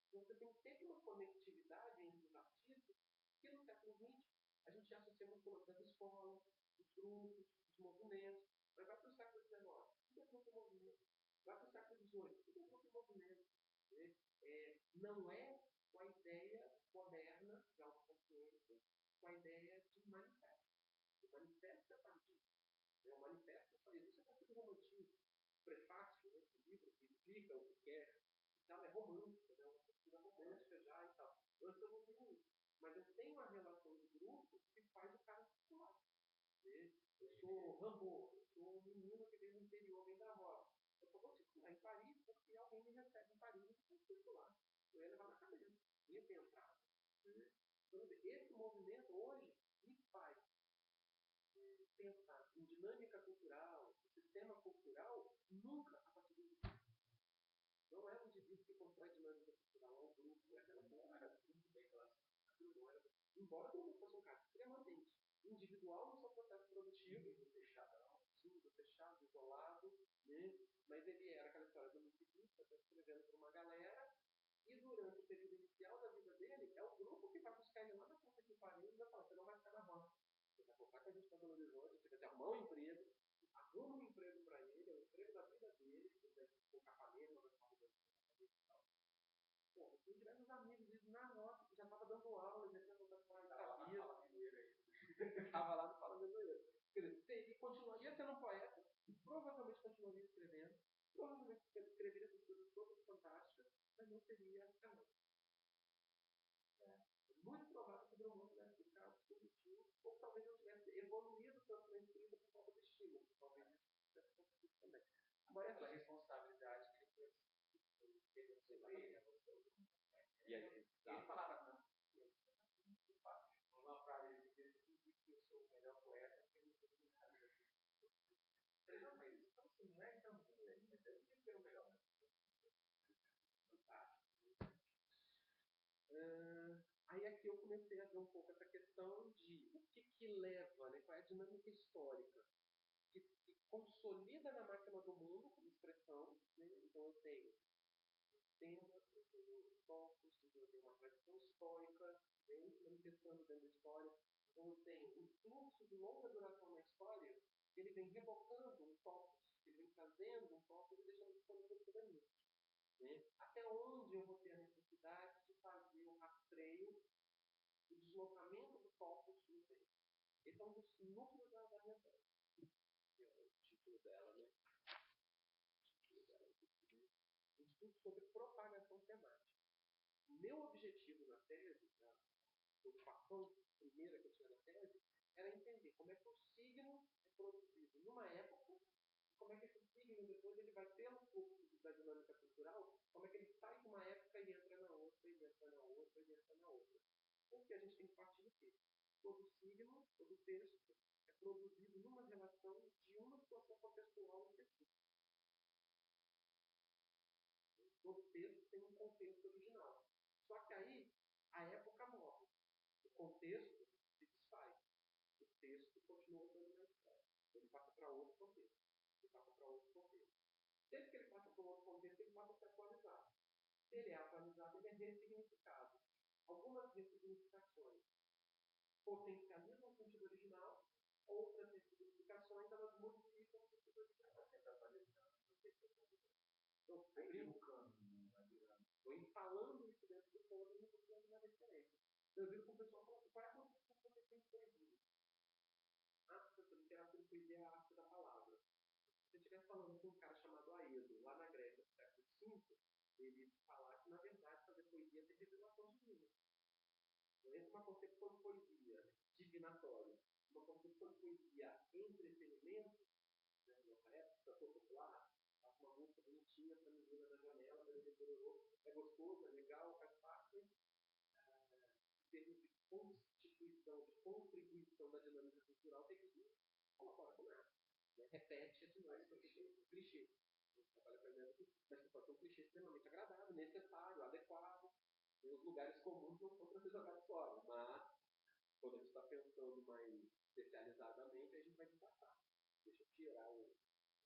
[SPEAKER 1] Então você tem sempre uma conectividade entre os artistas, que no século XX a gente associa muito com das escolas, dos grupos, dos movimentos, mas vai para o século XIX, tudo é grupo e movimento. Vai para o século XVIII, tudo é grupo e movimento. Né? Não é com a ideia moderna de autoconsciência, com a ideia de manifesto. O manifesto é partido. O manifesto só existe a partir do romantismo. O prefácio explica o que é, ela é romântica, né? Uma cultura romântica já e tal. Antes eu não tenho isso. Mas eu tenho uma relação de grupo que faz o cara circular. Né? Eu sou Rambo, eu sou um menino que vem do interior, vem da roça. Eu só vou circular em Paris porque alguém me recebe em Paris e eu vou circular. Eu ia levar na cabeça, ia ter entrada. Né? Então, esse movimento hoje me faz pensar em dinâmica cultural, sistema cultural, nunca a partir do indivíduo. Não é o indivíduo que constrói dinâmica cultural, é o grupo, é aquela coisa muito bem relacionada. Embora todo mundo fosse um cara extremamente individual no seu processo produtivo, fechadão, tímido, fechado, isolado, né? Mas ele era aquela história do multipista, escrevendo para uma galera, e durante o período inicial da vida dele, é o grupo que vai buscar ele lá na ponta que pariu e vai falar: você não vai ficar na roça. Você vai voltar com a gente para Belo Horizonte, você vai ter arrumar um emprego, arruma um emprego para ele, é o emprego da vida dele, ele vai com Capanema, vai falar e tal. Pô, eu tive diversos amigos na roça que já estava dando aula, já tinha voltado para a vida. Estava lá no Fala Meloeira. Quer dizer, ele continuaria sendo um poeta, provavelmente continuaria escrevendo, provavelmente escreveria essas coisas todas fantásticas, mas não seria canal. É muito provável que o Drummond tivesse ficado dispositivo, ou talvez não tivesse evoluído tanto na escrita por falta de estímulo. Talvez isso tivesse acontecido também.
[SPEAKER 2] Mas essa responsabilidade que ele teve sobre ele,
[SPEAKER 1] e aí,
[SPEAKER 2] ele fala, né? Uma frase que eu sou o melhor poeta que ele fez em casa. Não, mas então, assim, não é tão ruim, né? Mas eu digo que é o melhor.
[SPEAKER 1] Fantástico. Aí aqui eu comecei a ver um pouco essa questão de o que leva, né, qual é a dinâmica histórica que consolida na máquina do mundo como expressão. Né? Então eu tenho temas, eu tenho focos, eu tenho uma tradição histórica, vem se manifestando dentro da história. Então eu tenho um fluxo de longa duração na história, que ele vem revocando um focus, ele vem trazendo um focus e deixando disponível para mim. Né? Até onde eu vou ter a necessidade de fazer o rastreio, o deslocamento do focus no tempo. Esse é um dos núcleos da minha tese. É o título dela, né? Um estudo sobre propagação temática. Meu objetivo na tese, a preocupação primeira que eu tinha na tese, era entender como é que o signo é produzido numa época, e como é que esse signo depois ele vai pelo fluxo da dinâmica cultural, como é que ele sai de uma época e entra na outra, e entra na outra, e entra na outra. Porque a gente tem que partir do quê? Todo signo, todo texto é produzido numa relação de uma situação contextual específica. Todo texto tem um contexto original. Só que aí, a época morre. O contexto se desfaz. O texto continua andando na história. Ele passa para outro contexto. Ele passa para outro contexto. Sempre que ele passa para outro contexto, ele passa a ser atualizado. Se ele é atualizado, ele é ressignificado. Algumas ressignificações potencializam o sentido original, outras ressignificações elas modificam o sentido original. Está sempre atualizando. Então, estou instalando isso dentro do código e estou criando uma referência. Eu vi com o pessoal falando: qual é a concepção que você tem de poesia? Professor, literatura e poesia é a arte da palavra. Se você estiver falando com um cara chamado Aedo, lá na Grécia, do século V, ele ia te falar que, na verdade, fazer poesia tem revelação divina. Não é uma concepção de poesia divinatória, uma concepção de poesia entretenimento, né, nossa época, popular, faço uma música bonitinha para a menina da janela, é gostoso, é legal, faz parte, em termos de constituição, de contribuição da dinâmica cultural, tem que colaborar com nada. Né? Repete a dinâmica do clichê. A gente trabalha aprendendo que mas pode ser um clichê extremamente agradável, necessário, adequado. E os lugares comuns não são para ser jogados fora, mas quando a gente está pensando mais especializadamente, a gente vai desatar. Deixa eu tirar o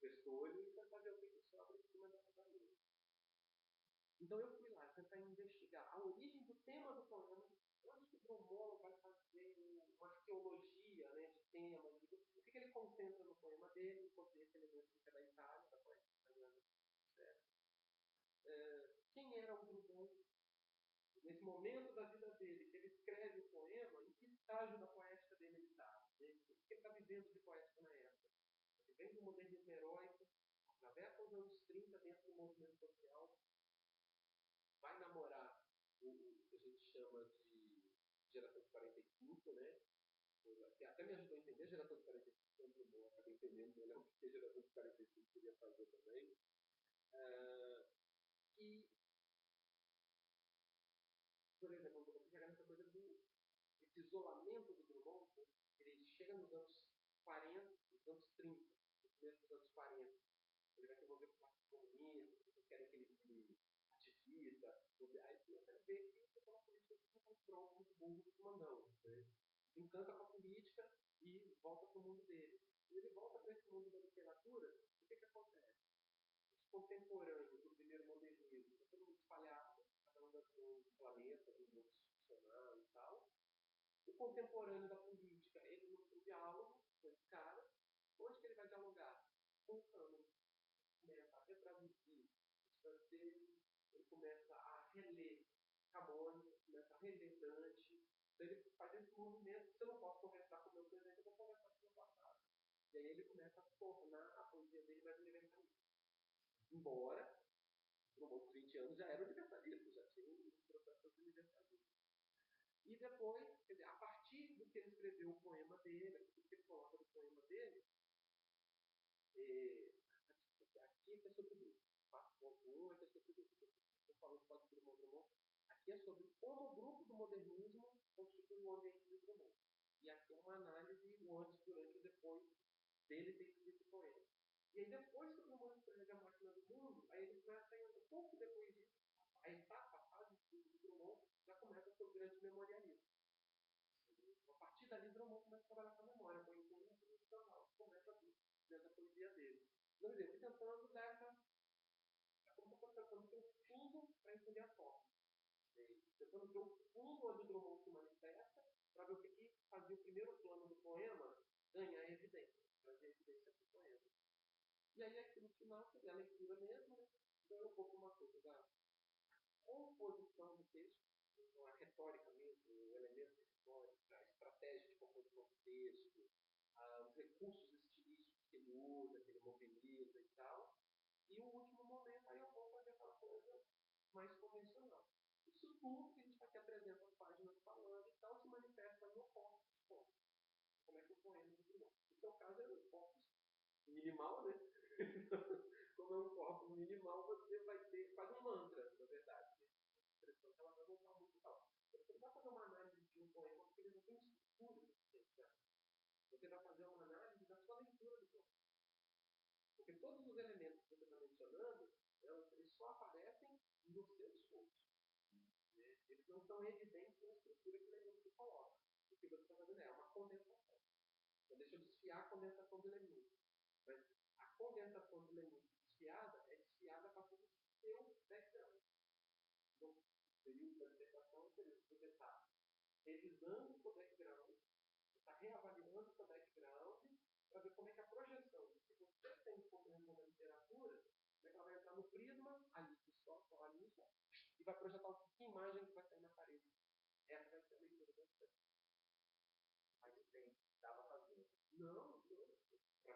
[SPEAKER 1] restolho e tentar ver o que sobra em cima da mesa. Então eu fui lá tentar investigar a origem do tema do poema. Eu acho que o Drummond vai fazer uma arqueologia, né, de temas, o que ele concentra no poema dele, enquanto esse elemento que é da Itália, da poética italiana. Quem era o Drummond nesse momento da vida dele, que ele escreve o poema, em que estágio da poética dele ele está? O que ele está vivendo de poética na época? Ele vem do modernismo heróico, já atravessa os anos 30 dentro do movimento social, vai namorar o que a gente chama de geração de 45, né? Que até me ajudou a entender a geração de 45, quando eu acabei entendendo melhor o que a geração de 45 queria fazer também. E, por exemplo, eu vou pegar nessa coisa desse isolamento do Drummond, né? Ele chega nos anos 40, nos anos 30, no começo dos anos 40. Ele vai se envolver com o Partido Comunista, vocês querem que ele vire ativista. Aí você vê que ele tem uma política que não pronto, muito burro, muito mandão. Né? Encanta com a política e volta para o mundo dele. E ele volta para esse mundo da literatura, o que acontece? Os contemporâneos do primeiro modernismo estão todo mundo espalhado, cada um do planeta, do mundo institucional e tal. O contemporâneo da política, ele não tem diálogo com esse cara. Onde que ele vai dialogar? Com o cânone. Começa a retraduzir os franceses, ele começa a reler Camões, começa a reler Dante. Então ele faz esse movimento. Se eu não posso conversar com o meu presente, eu vou conversar com o meu passado. E aí ele começa a tornar a poesia dele mais universalista. Embora, por uns 20 anos, já era universalista, já tinha um processo de universalismo. E depois, quer dizer, a partir do que ele escreveu o poema dele, do que ele coloca no poema dele, aqui é sobre o grupo. 4.1 é sobre o grupo. Estou falando do Código Drummond. Aqui é sobre como o grupo do modernismo constitui o ambiente do Drummond. E aqui é uma análise, o antes, durante e depois dele ter escrito o poema. E aí depois que o Drummond escreve A Máquina do Mundo, aí ele começa a ir um pouco depois disso, a etapa, a fase do Drummond, já começa o seu grande memorialismo. A partir dali, Drummond começa a trabalhar com a memória, com o ensino institucional, começa a vir dentro da poesia dele. Quer dizer, eu fui tentando dar essa. É como se eu fosse tentando ter um fundo para entender a forma. Tentando ver o fundo onde o Drummond se manifesta, para ver o que fazia o primeiro plano do poema ganhar evidência, trazer evidência para o poema. E aí, aqui no final, seria a leitura mesmo, né? Ganha um pouco uma coisa da composição do texto, a retórica mesmo, o elemento retórico, a estratégia de composição do texto, os recursos estilísticos que ele usa, que ele mobiliza e tal. E o último momento, aí eu vou fazer aquela coisa mais convencional. Isso tudo que a gente aqui apresenta as páginas falando, então se manifesta no corpus dos pontos. Como é que o poema do Drummond? No seu caso é um corpus minimal, né? Como é um corpus minimal, você vai ter quase um mantra, na verdade. A expressão que ela vai voltar muito tal. Você não vai fazer uma análise de um poema porque ele não tem estrutura suficiente. Você vai fazer uma análise da sua leitura do poema. Porque todos os elementos que você está mencionando, eles só aparecem no seu discurso. Eles não estão evidentes na estrutura que o Lenin coloca. O que você está fazendo é uma condensação. Então, deixa eu desfiar a condensação do Lenin. Mas a condensação do Lenin desfiada é desfiada a partir do seu background. No período da dissertação, você está revisando o seu background, você está reavaliando o seu background para ver como é que a projeção que você tem de compreensão da literatura, como é que ela vai entrar no prisma, ali só ali só, e vai projetar que imagem que vai sair na parede. Essa vai ser a leitura da história. Mas tem, estava fazendo. Não.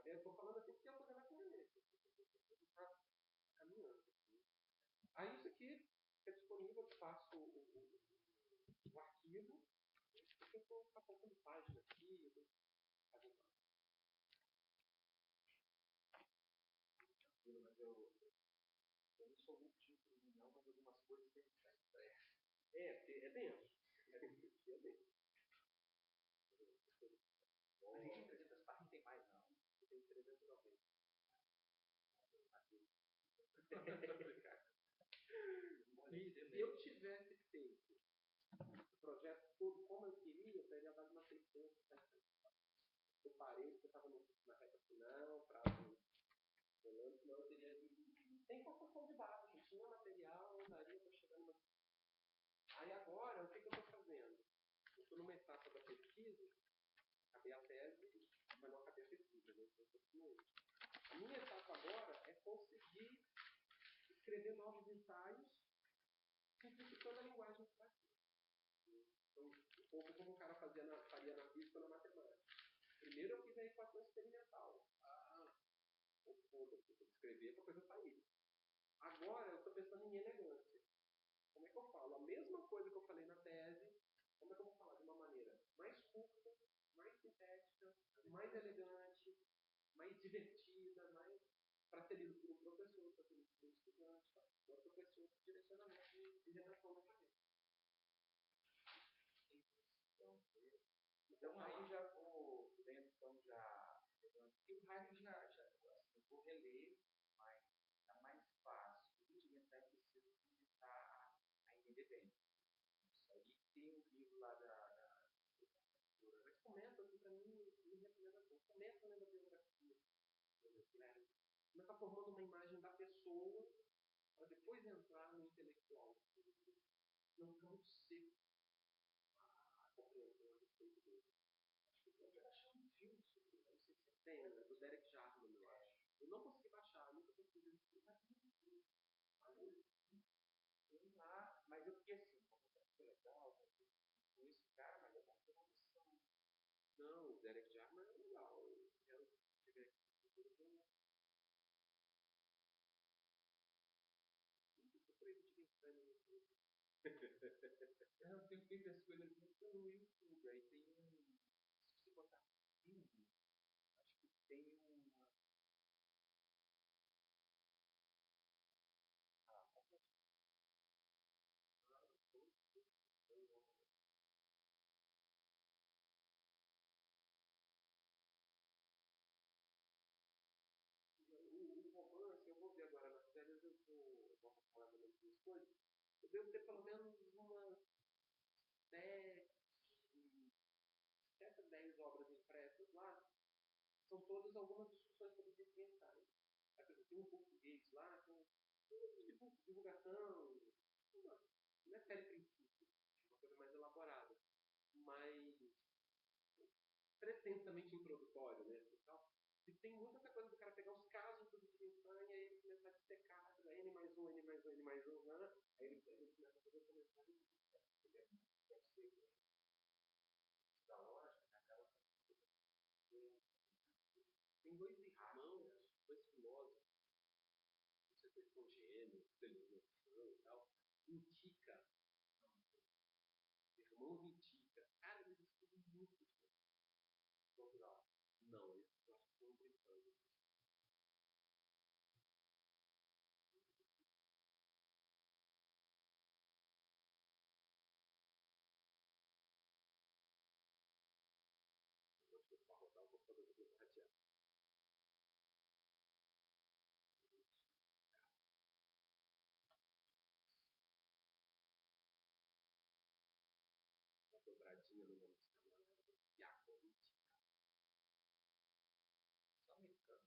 [SPEAKER 1] Eu estou falando assim porque eu estou vendo a coerência. Está caminhando. Aí isso aqui é disponível, eu faço o arquivo, porque eu estou colocando página aqui, eu estou fazendo mas eu não sou muito título, não, mas algumas coisas tem que ficar expresso. Porque é denso. É denso. Mas em 300 páginas tem mais, não. Tem 390. Se eu tivesse feito o projeto todo como eu queria, eu teria dado uma 600. Eu parei, porque eu estava na reta final, prazo rolando, senão eu teria. Tem construção de base, não tinha material, não daria para chegar numa. Aí agora, o que eu estou fazendo? Eu estou numa etapa da pesquisa, acabei a tese, mas não acabei a pesquisa, né? Então, eu continuei. A minha etapa agora é conseguir escrever novos ensaios simplificando a linguagem extrativa. Então, um pouco como o cara faria na física ou na matemática. Primeiro eu fiz a equação experimental. Foda-se, eu escrever para a coisa sair. Agora eu estou pensando em elegância. Como é que eu falo? A mesma coisa que eu falei na tese, como é que eu vou falar de uma maneira mais curta, mais sintética, mais elegante, mais divertida, mais para ser lido por um professor, para ser lido por um estudante, para o professor com direcionamento de redação na cabeça.
[SPEAKER 2] Então aí já vou dentro, então já. Porque o Raio já assim, eu vou reler, mas está mais fácil. O rudimentar precisa começar a entender bem. Isso aí tem um livro lá da
[SPEAKER 1] mas começa, assim, para mim, minha recomendação, começa lendo a biografia. Começa formando uma imagem da pessoa para depois entrar no intelectual. Não fica muito seco a compreensão a respeito dele. Acho que eu já achei um filme sobre ele, não sei se tem, né? Do Derek Jarman, eu acho. Eu não consegui baixar, nunca consegui explicar tudo.
[SPEAKER 2] Sei lá, mas eu fiquei assim, como foi legal, com esse cara, mas é bom ter uma noção.
[SPEAKER 1] Não, o Derek Jarman é legal. Eu quero ver aqui. Nunca procurei Wittgenstein no YouTube.
[SPEAKER 2] Eu tenho feito as coisas muito pelo YouTube. Aí tem um. Se você botar filme, acho que tem uma. Ah, como é que
[SPEAKER 1] O romance, eu vou ver agora nas férias, eu vou falar das duas coisas. Eu devo ter pelo menos umas 10, 7 a 10 obras impressas lá. São todas algumas discussões sobre Wittgenstein. Tem um português lá, tem tipo divulgação, não é série princípio, uma coisa mais elaborada, mas pretensamente introdutório, né? E tem muita essa coisa do cara pegar os casos do Wittgenstein e aí ele começar a dissecar, N mais um, N mais um, N mais um, né? Aí ele começa a fazer comentários e deve ser
[SPEAKER 2] da lógica, né? Aquela
[SPEAKER 1] tem dois irmãos, dois filósofos, não sei se eles são gêmeos, se eles não são e tal, Intica, irmãos Intica. Cara, eles estudam muito isso. Portugal. Não, eles eu acho que são britânicos. Eu acho que para rodar o computador do meu rateado. Uma dobradinha no nome dos camaradas. Yakult.
[SPEAKER 2] só americano.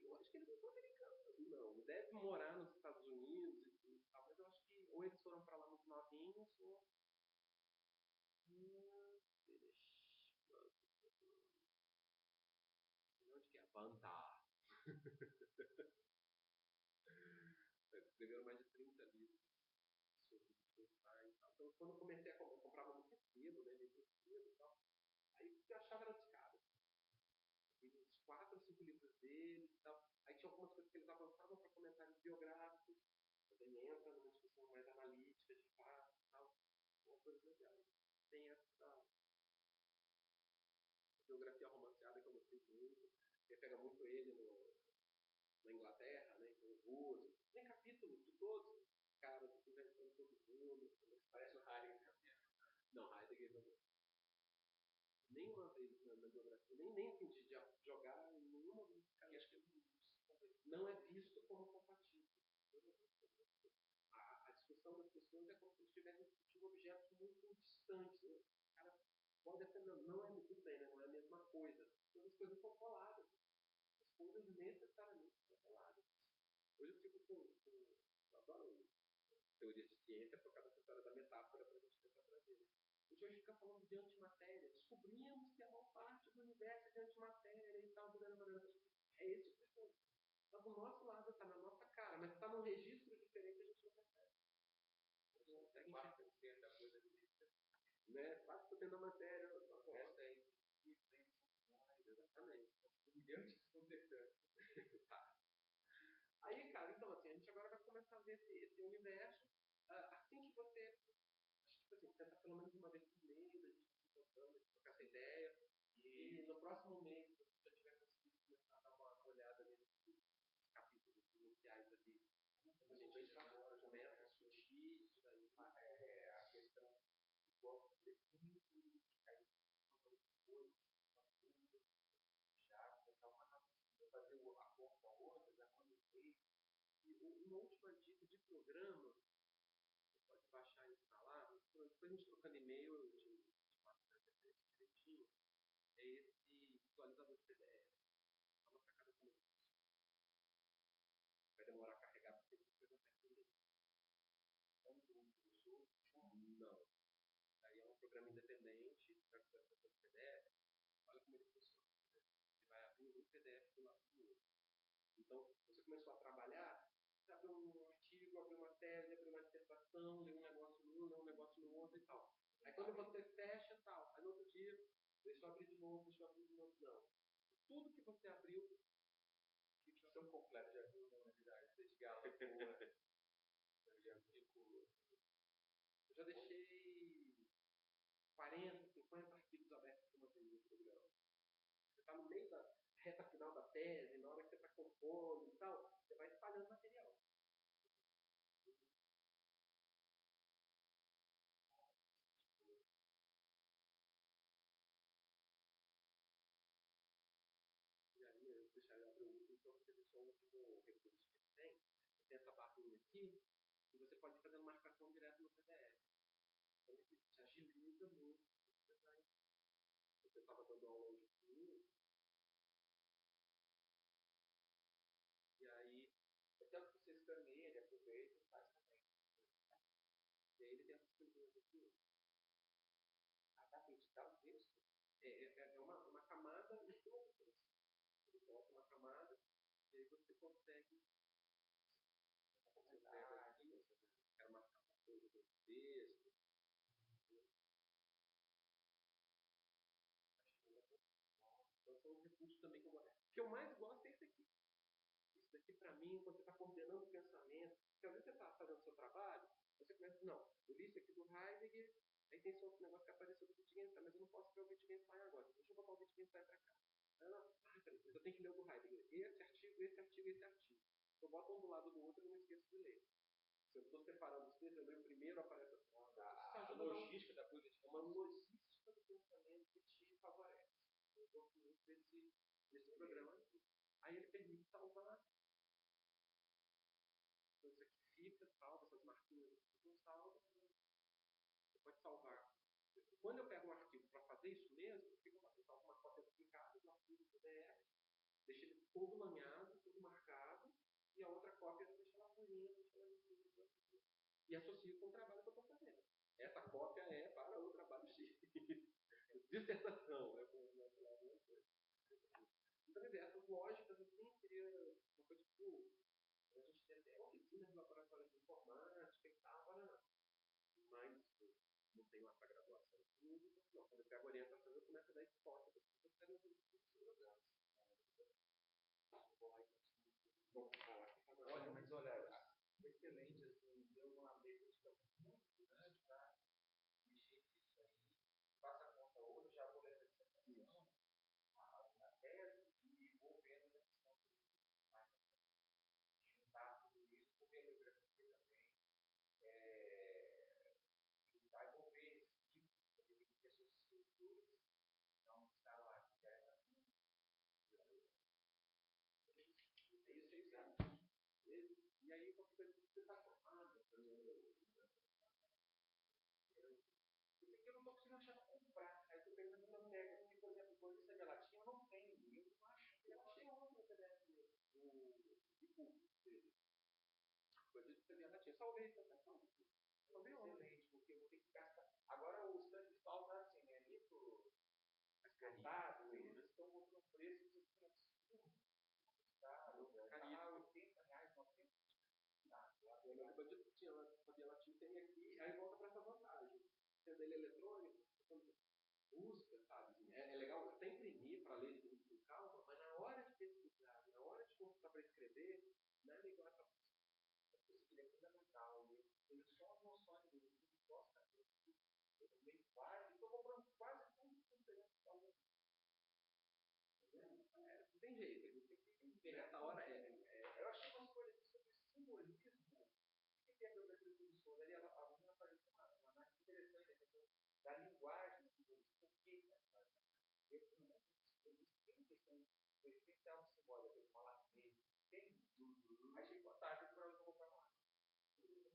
[SPEAKER 1] Eu acho que eles não são americanos, não. Deve morar nos Estados Unidos e tal, mas eu acho que ou eles foram para lá muito novinhos ou. Onde que é? Bantar. Escreveram mais de 30 livros sobre Wittgenstein e tal. Então, quando eu comecei a comprar, eu comprava muito cedo, né? Livro cedo e tal. Aí eu achava era de cara. Uns 4 ou 5 livros dele e tal. Aí tinha algumas coisas que eles avançavam para comentários biográficos. Também entra numa discussão mais analítica de fato e tal. Uma coisa legal. Tem essa biografia romanceada que eu gostei muito. Que pega muito ele na Inglaterra, né? Então, ruas. Tem capítulos de todos. Caras inventando todo mundo.
[SPEAKER 2] Parece o Heidegger.
[SPEAKER 1] Não, Heidegger não. Nenhuma vez na biografia, nem assim de jogar em nenhuma vez. Cara, acho que não é visto como compatível. A discussão das pessoas é como se estivessem discutindo objetos muito distantes. Né? O cara pode até não é tudo bem, né? Não é a mesma coisa. Mas as coisas são coladas. As coisas necessariamente são coladas. Hoje eu fico eu adoro teoria de ciência por causa dessa história da metáfora para a gente tentar trazer. A gente hoje fica falando de antimatéria. Descobrimos que a maior parte do universo é de antimatéria e tal. É esse tipo de coisa. Está do nosso lado, está na nossa cara, mas está num registro diferente, a gente não percebe. A gente não consegue enxergar.
[SPEAKER 2] 4% da coisa física.
[SPEAKER 1] Né? 4% da matéria.
[SPEAKER 2] O resto é
[SPEAKER 1] Exatamente.
[SPEAKER 2] humilhante e desconcertante.
[SPEAKER 1] fazer esse universo. Assim que você, tipo assim, tenta pelo menos uma vez por mês, a gente se encontrando, trocar essa ideia. E no próximo mês, se você já tiver conseguido começar a dar uma olhada nesses capítulos iniciais ali, a gente já começa a surgir isso daí.
[SPEAKER 2] A questão do bloco definido, aí depois, já começar uma rapidinho, fazer a conta outra, já quando fez.
[SPEAKER 1] E uma última dica de programa, você pode baixar e instalar, depois a gente trocando e-mail, eu te passo esse direitinho, é esse visualizador de PDF. Dá uma sacada também. Vai demorar a carregar porque tem coisa aberta ali. Não. Aí é um programa independente, para visualização de PDF. Olha como ele funciona. Ele vai abrir um PDF do lado do outro. Então, você começou a trabalhar, você abriu um artigo, abriu uma tese, abriu uma dissertação, leu um negócio num, leu um negócio no outro e tal. Aí quando você fecha tal, aí no outro dia, deixa eu abrir de novo, deixa eu abrir de novo. Não. Tudo que você abriu,
[SPEAKER 2] ficção completa, já viu na universidade, você de aula boa, eu já fico.
[SPEAKER 1] eu já deixei 40, 50 artigos abertos de uma vez no programa. Você está no meio da reta final da tese, na hora que você está compondo e tal, você vai espalhando material. E aí eu deixaria abrir o link para você ver só o último recurso que tem. Você tem essa barrinha aqui e você pode ir fazendo marcação direto no PDF. Então isso te agiliza muito. Você estava dando aula hoje comigo, e aí,
[SPEAKER 2] Tanto que você escaneia, ele aproveita e faz também.
[SPEAKER 1] e aí ele tem essas coisinhas aqui.
[SPEAKER 2] Dá para editar o texto?
[SPEAKER 1] É uma camada em cima do texto. Ele coloca uma camada e aí você consegue. Você pega aqui, quero marcar uma coisa do texto. Então são os recursos também que eu gosto. O que eu mais gosto é esse aqui. Isso daqui, para mim, quando você está coordenando o pensamento, porque às vezes você está fazendo o seu trabalho, você começa, não, eu li isso aqui do Heidegger, aí tem só outro negócio que apareceu do Wittgenstein, mas eu não posso ver o Wittgenstein agora, deixa eu botar o Wittgenstein para cá. Peraí, mas eu tenho que ler o do Heidegger, esse artigo, esse artigo, esse artigo. Eu boto um do lado do outro e não esqueço de ler. Se eu estou separando os textos, eu leio o primeiro, aparece
[SPEAKER 2] a logística da coisa.
[SPEAKER 1] É uma logística do pensamento que te favorece. Eu gosto muito desse programa aqui. Aí ele permite salvar. Então isso aqui fica, salva, essas marquinhas aqui ficam salvas. Você pode salvar. Quando eu pego um artigo para fazer isso mesmo, eu salvo uma cópia duplicada do arquigo do PDF, deixo ele todo lameado, todo marcado, e a outra cópia eu deixo ela purinha, deixo ela limpinha. E associo com o trabalho que eu estou fazendo. Essa cópia é para o trabalho X. Dissertação. Então, essas lógicas assim seria uma coisa tipo, a gente tem até oficina de laboratório de informática e tal, mas não tem lá para graduação tudo. Não, quando eu pego a orientação, eu começo a dar esporte das pessoas que querem fazer
[SPEAKER 2] Olha, mas olha, excelente, assim, deu uma métrica muito grande para mexer nisso aí. Faça a conta hoje, já vou ler a dissertação, a tese e vou vendo a questão de juntar tudo isso, com a bibliografia também. E vai envolver esse tipo, porque tem que ter suas estruturas, então está lá diretamente.
[SPEAKER 1] é isso aí, sabe? E aí, qualquer coisa que você está formado, isso aqui eu não estou conseguindo achar para comprar. Aí eu pego na biblioteca, porque, por exemplo, quando isso é gelatina, eu não tenho. Eu não acho. Eu achei ontem no PDF mesmo. O e-book dele. Coisa de gelatina. Salvei essa questão. Salvei ontem.
[SPEAKER 2] Excelente, porque eu vou ter que gastar. Agora o stand de pau está assim, né? Livro esgotado, eles estão botando preços assim absurdos. Tá? Tá R$80, R$90.
[SPEAKER 1] Eu lembro que eu tinha sabia latim, tem aqui, aí volta para essa vantagem. Sendo ele eletrônico, quando busca, sabe? Assim, é legal até imprimir para ler com calma, mas na hora de pesquisar, na hora de comprar para escrever, nada igual essa busca.
[SPEAKER 2] negócio, cara. Eu tomei quase, estou comprando quase tudo que eu tenho para algum.
[SPEAKER 1] Não tem jeito, a gente tem que ver essa hora.
[SPEAKER 2] Eu achei uma escolha sobre simbolismo. O que é a biografia do Souza? Ali, a menina faz uma análise interessante da questão da linguagem simbolista. Por que, cara? Tem questão do especial simbólico, tem uma latinha, tem. Aí chega uma tarde para eu colocar lá. E aí,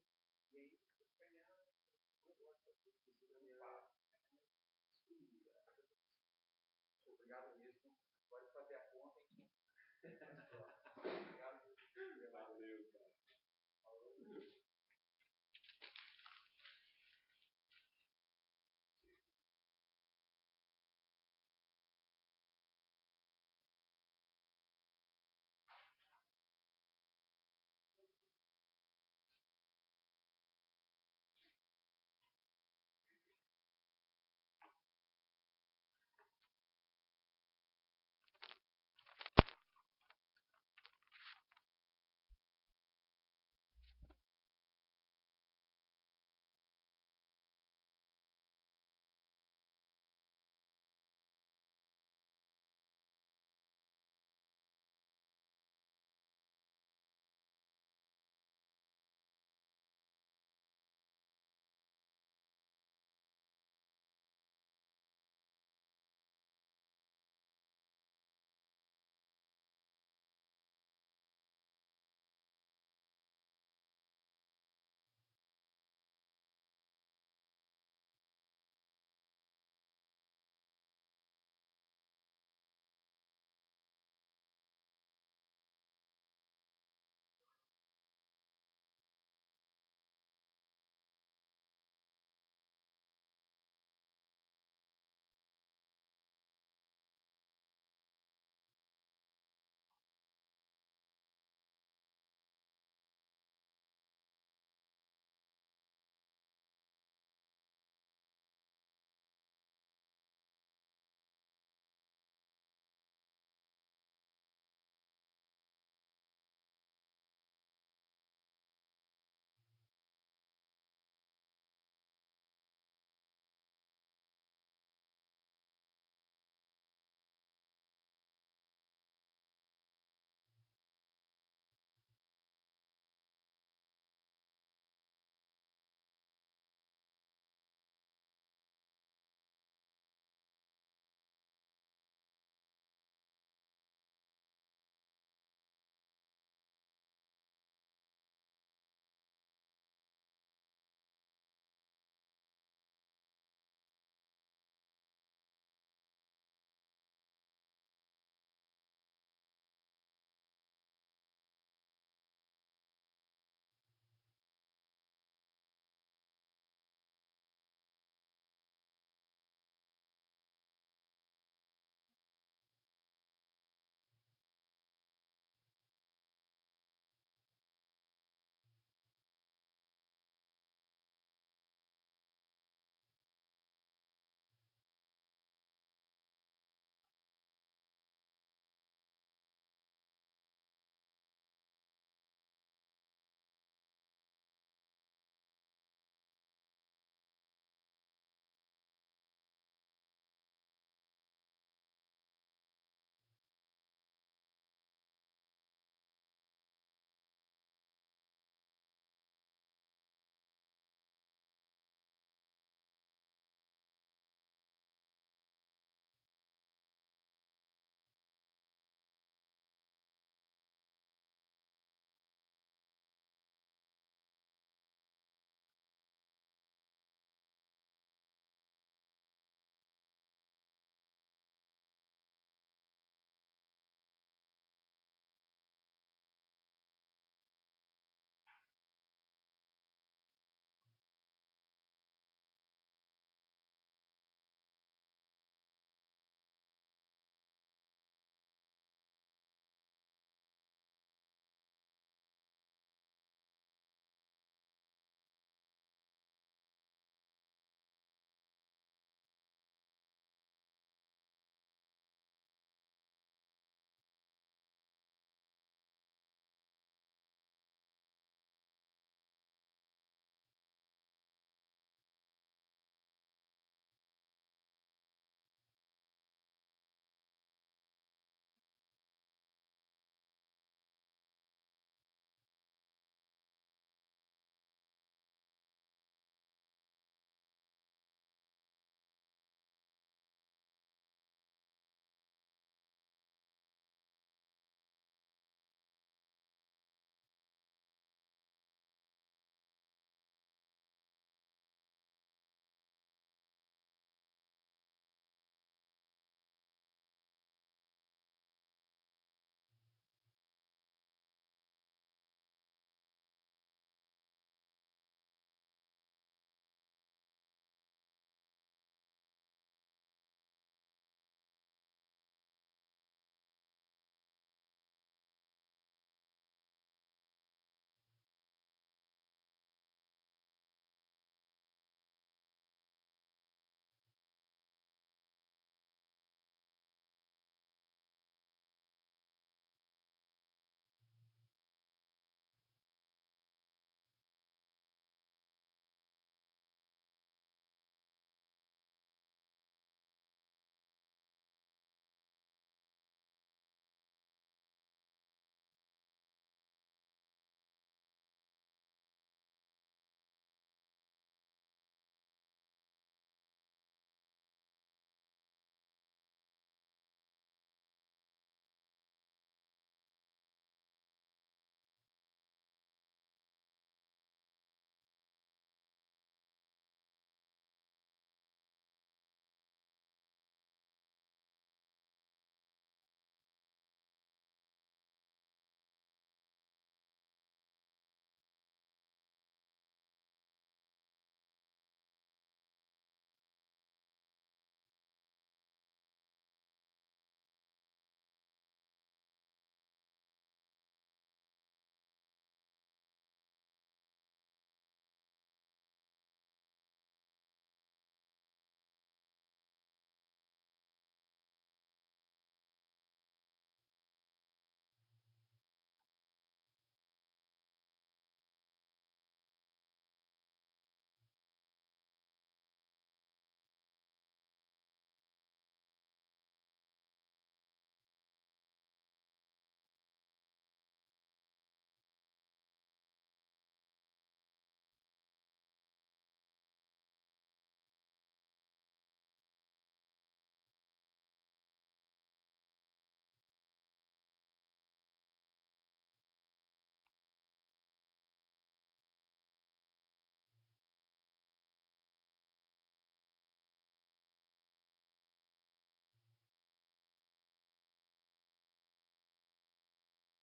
[SPEAKER 2] ganhar, não gosta de fato. Obrigado mesmo. Pode fazer a conta, hein?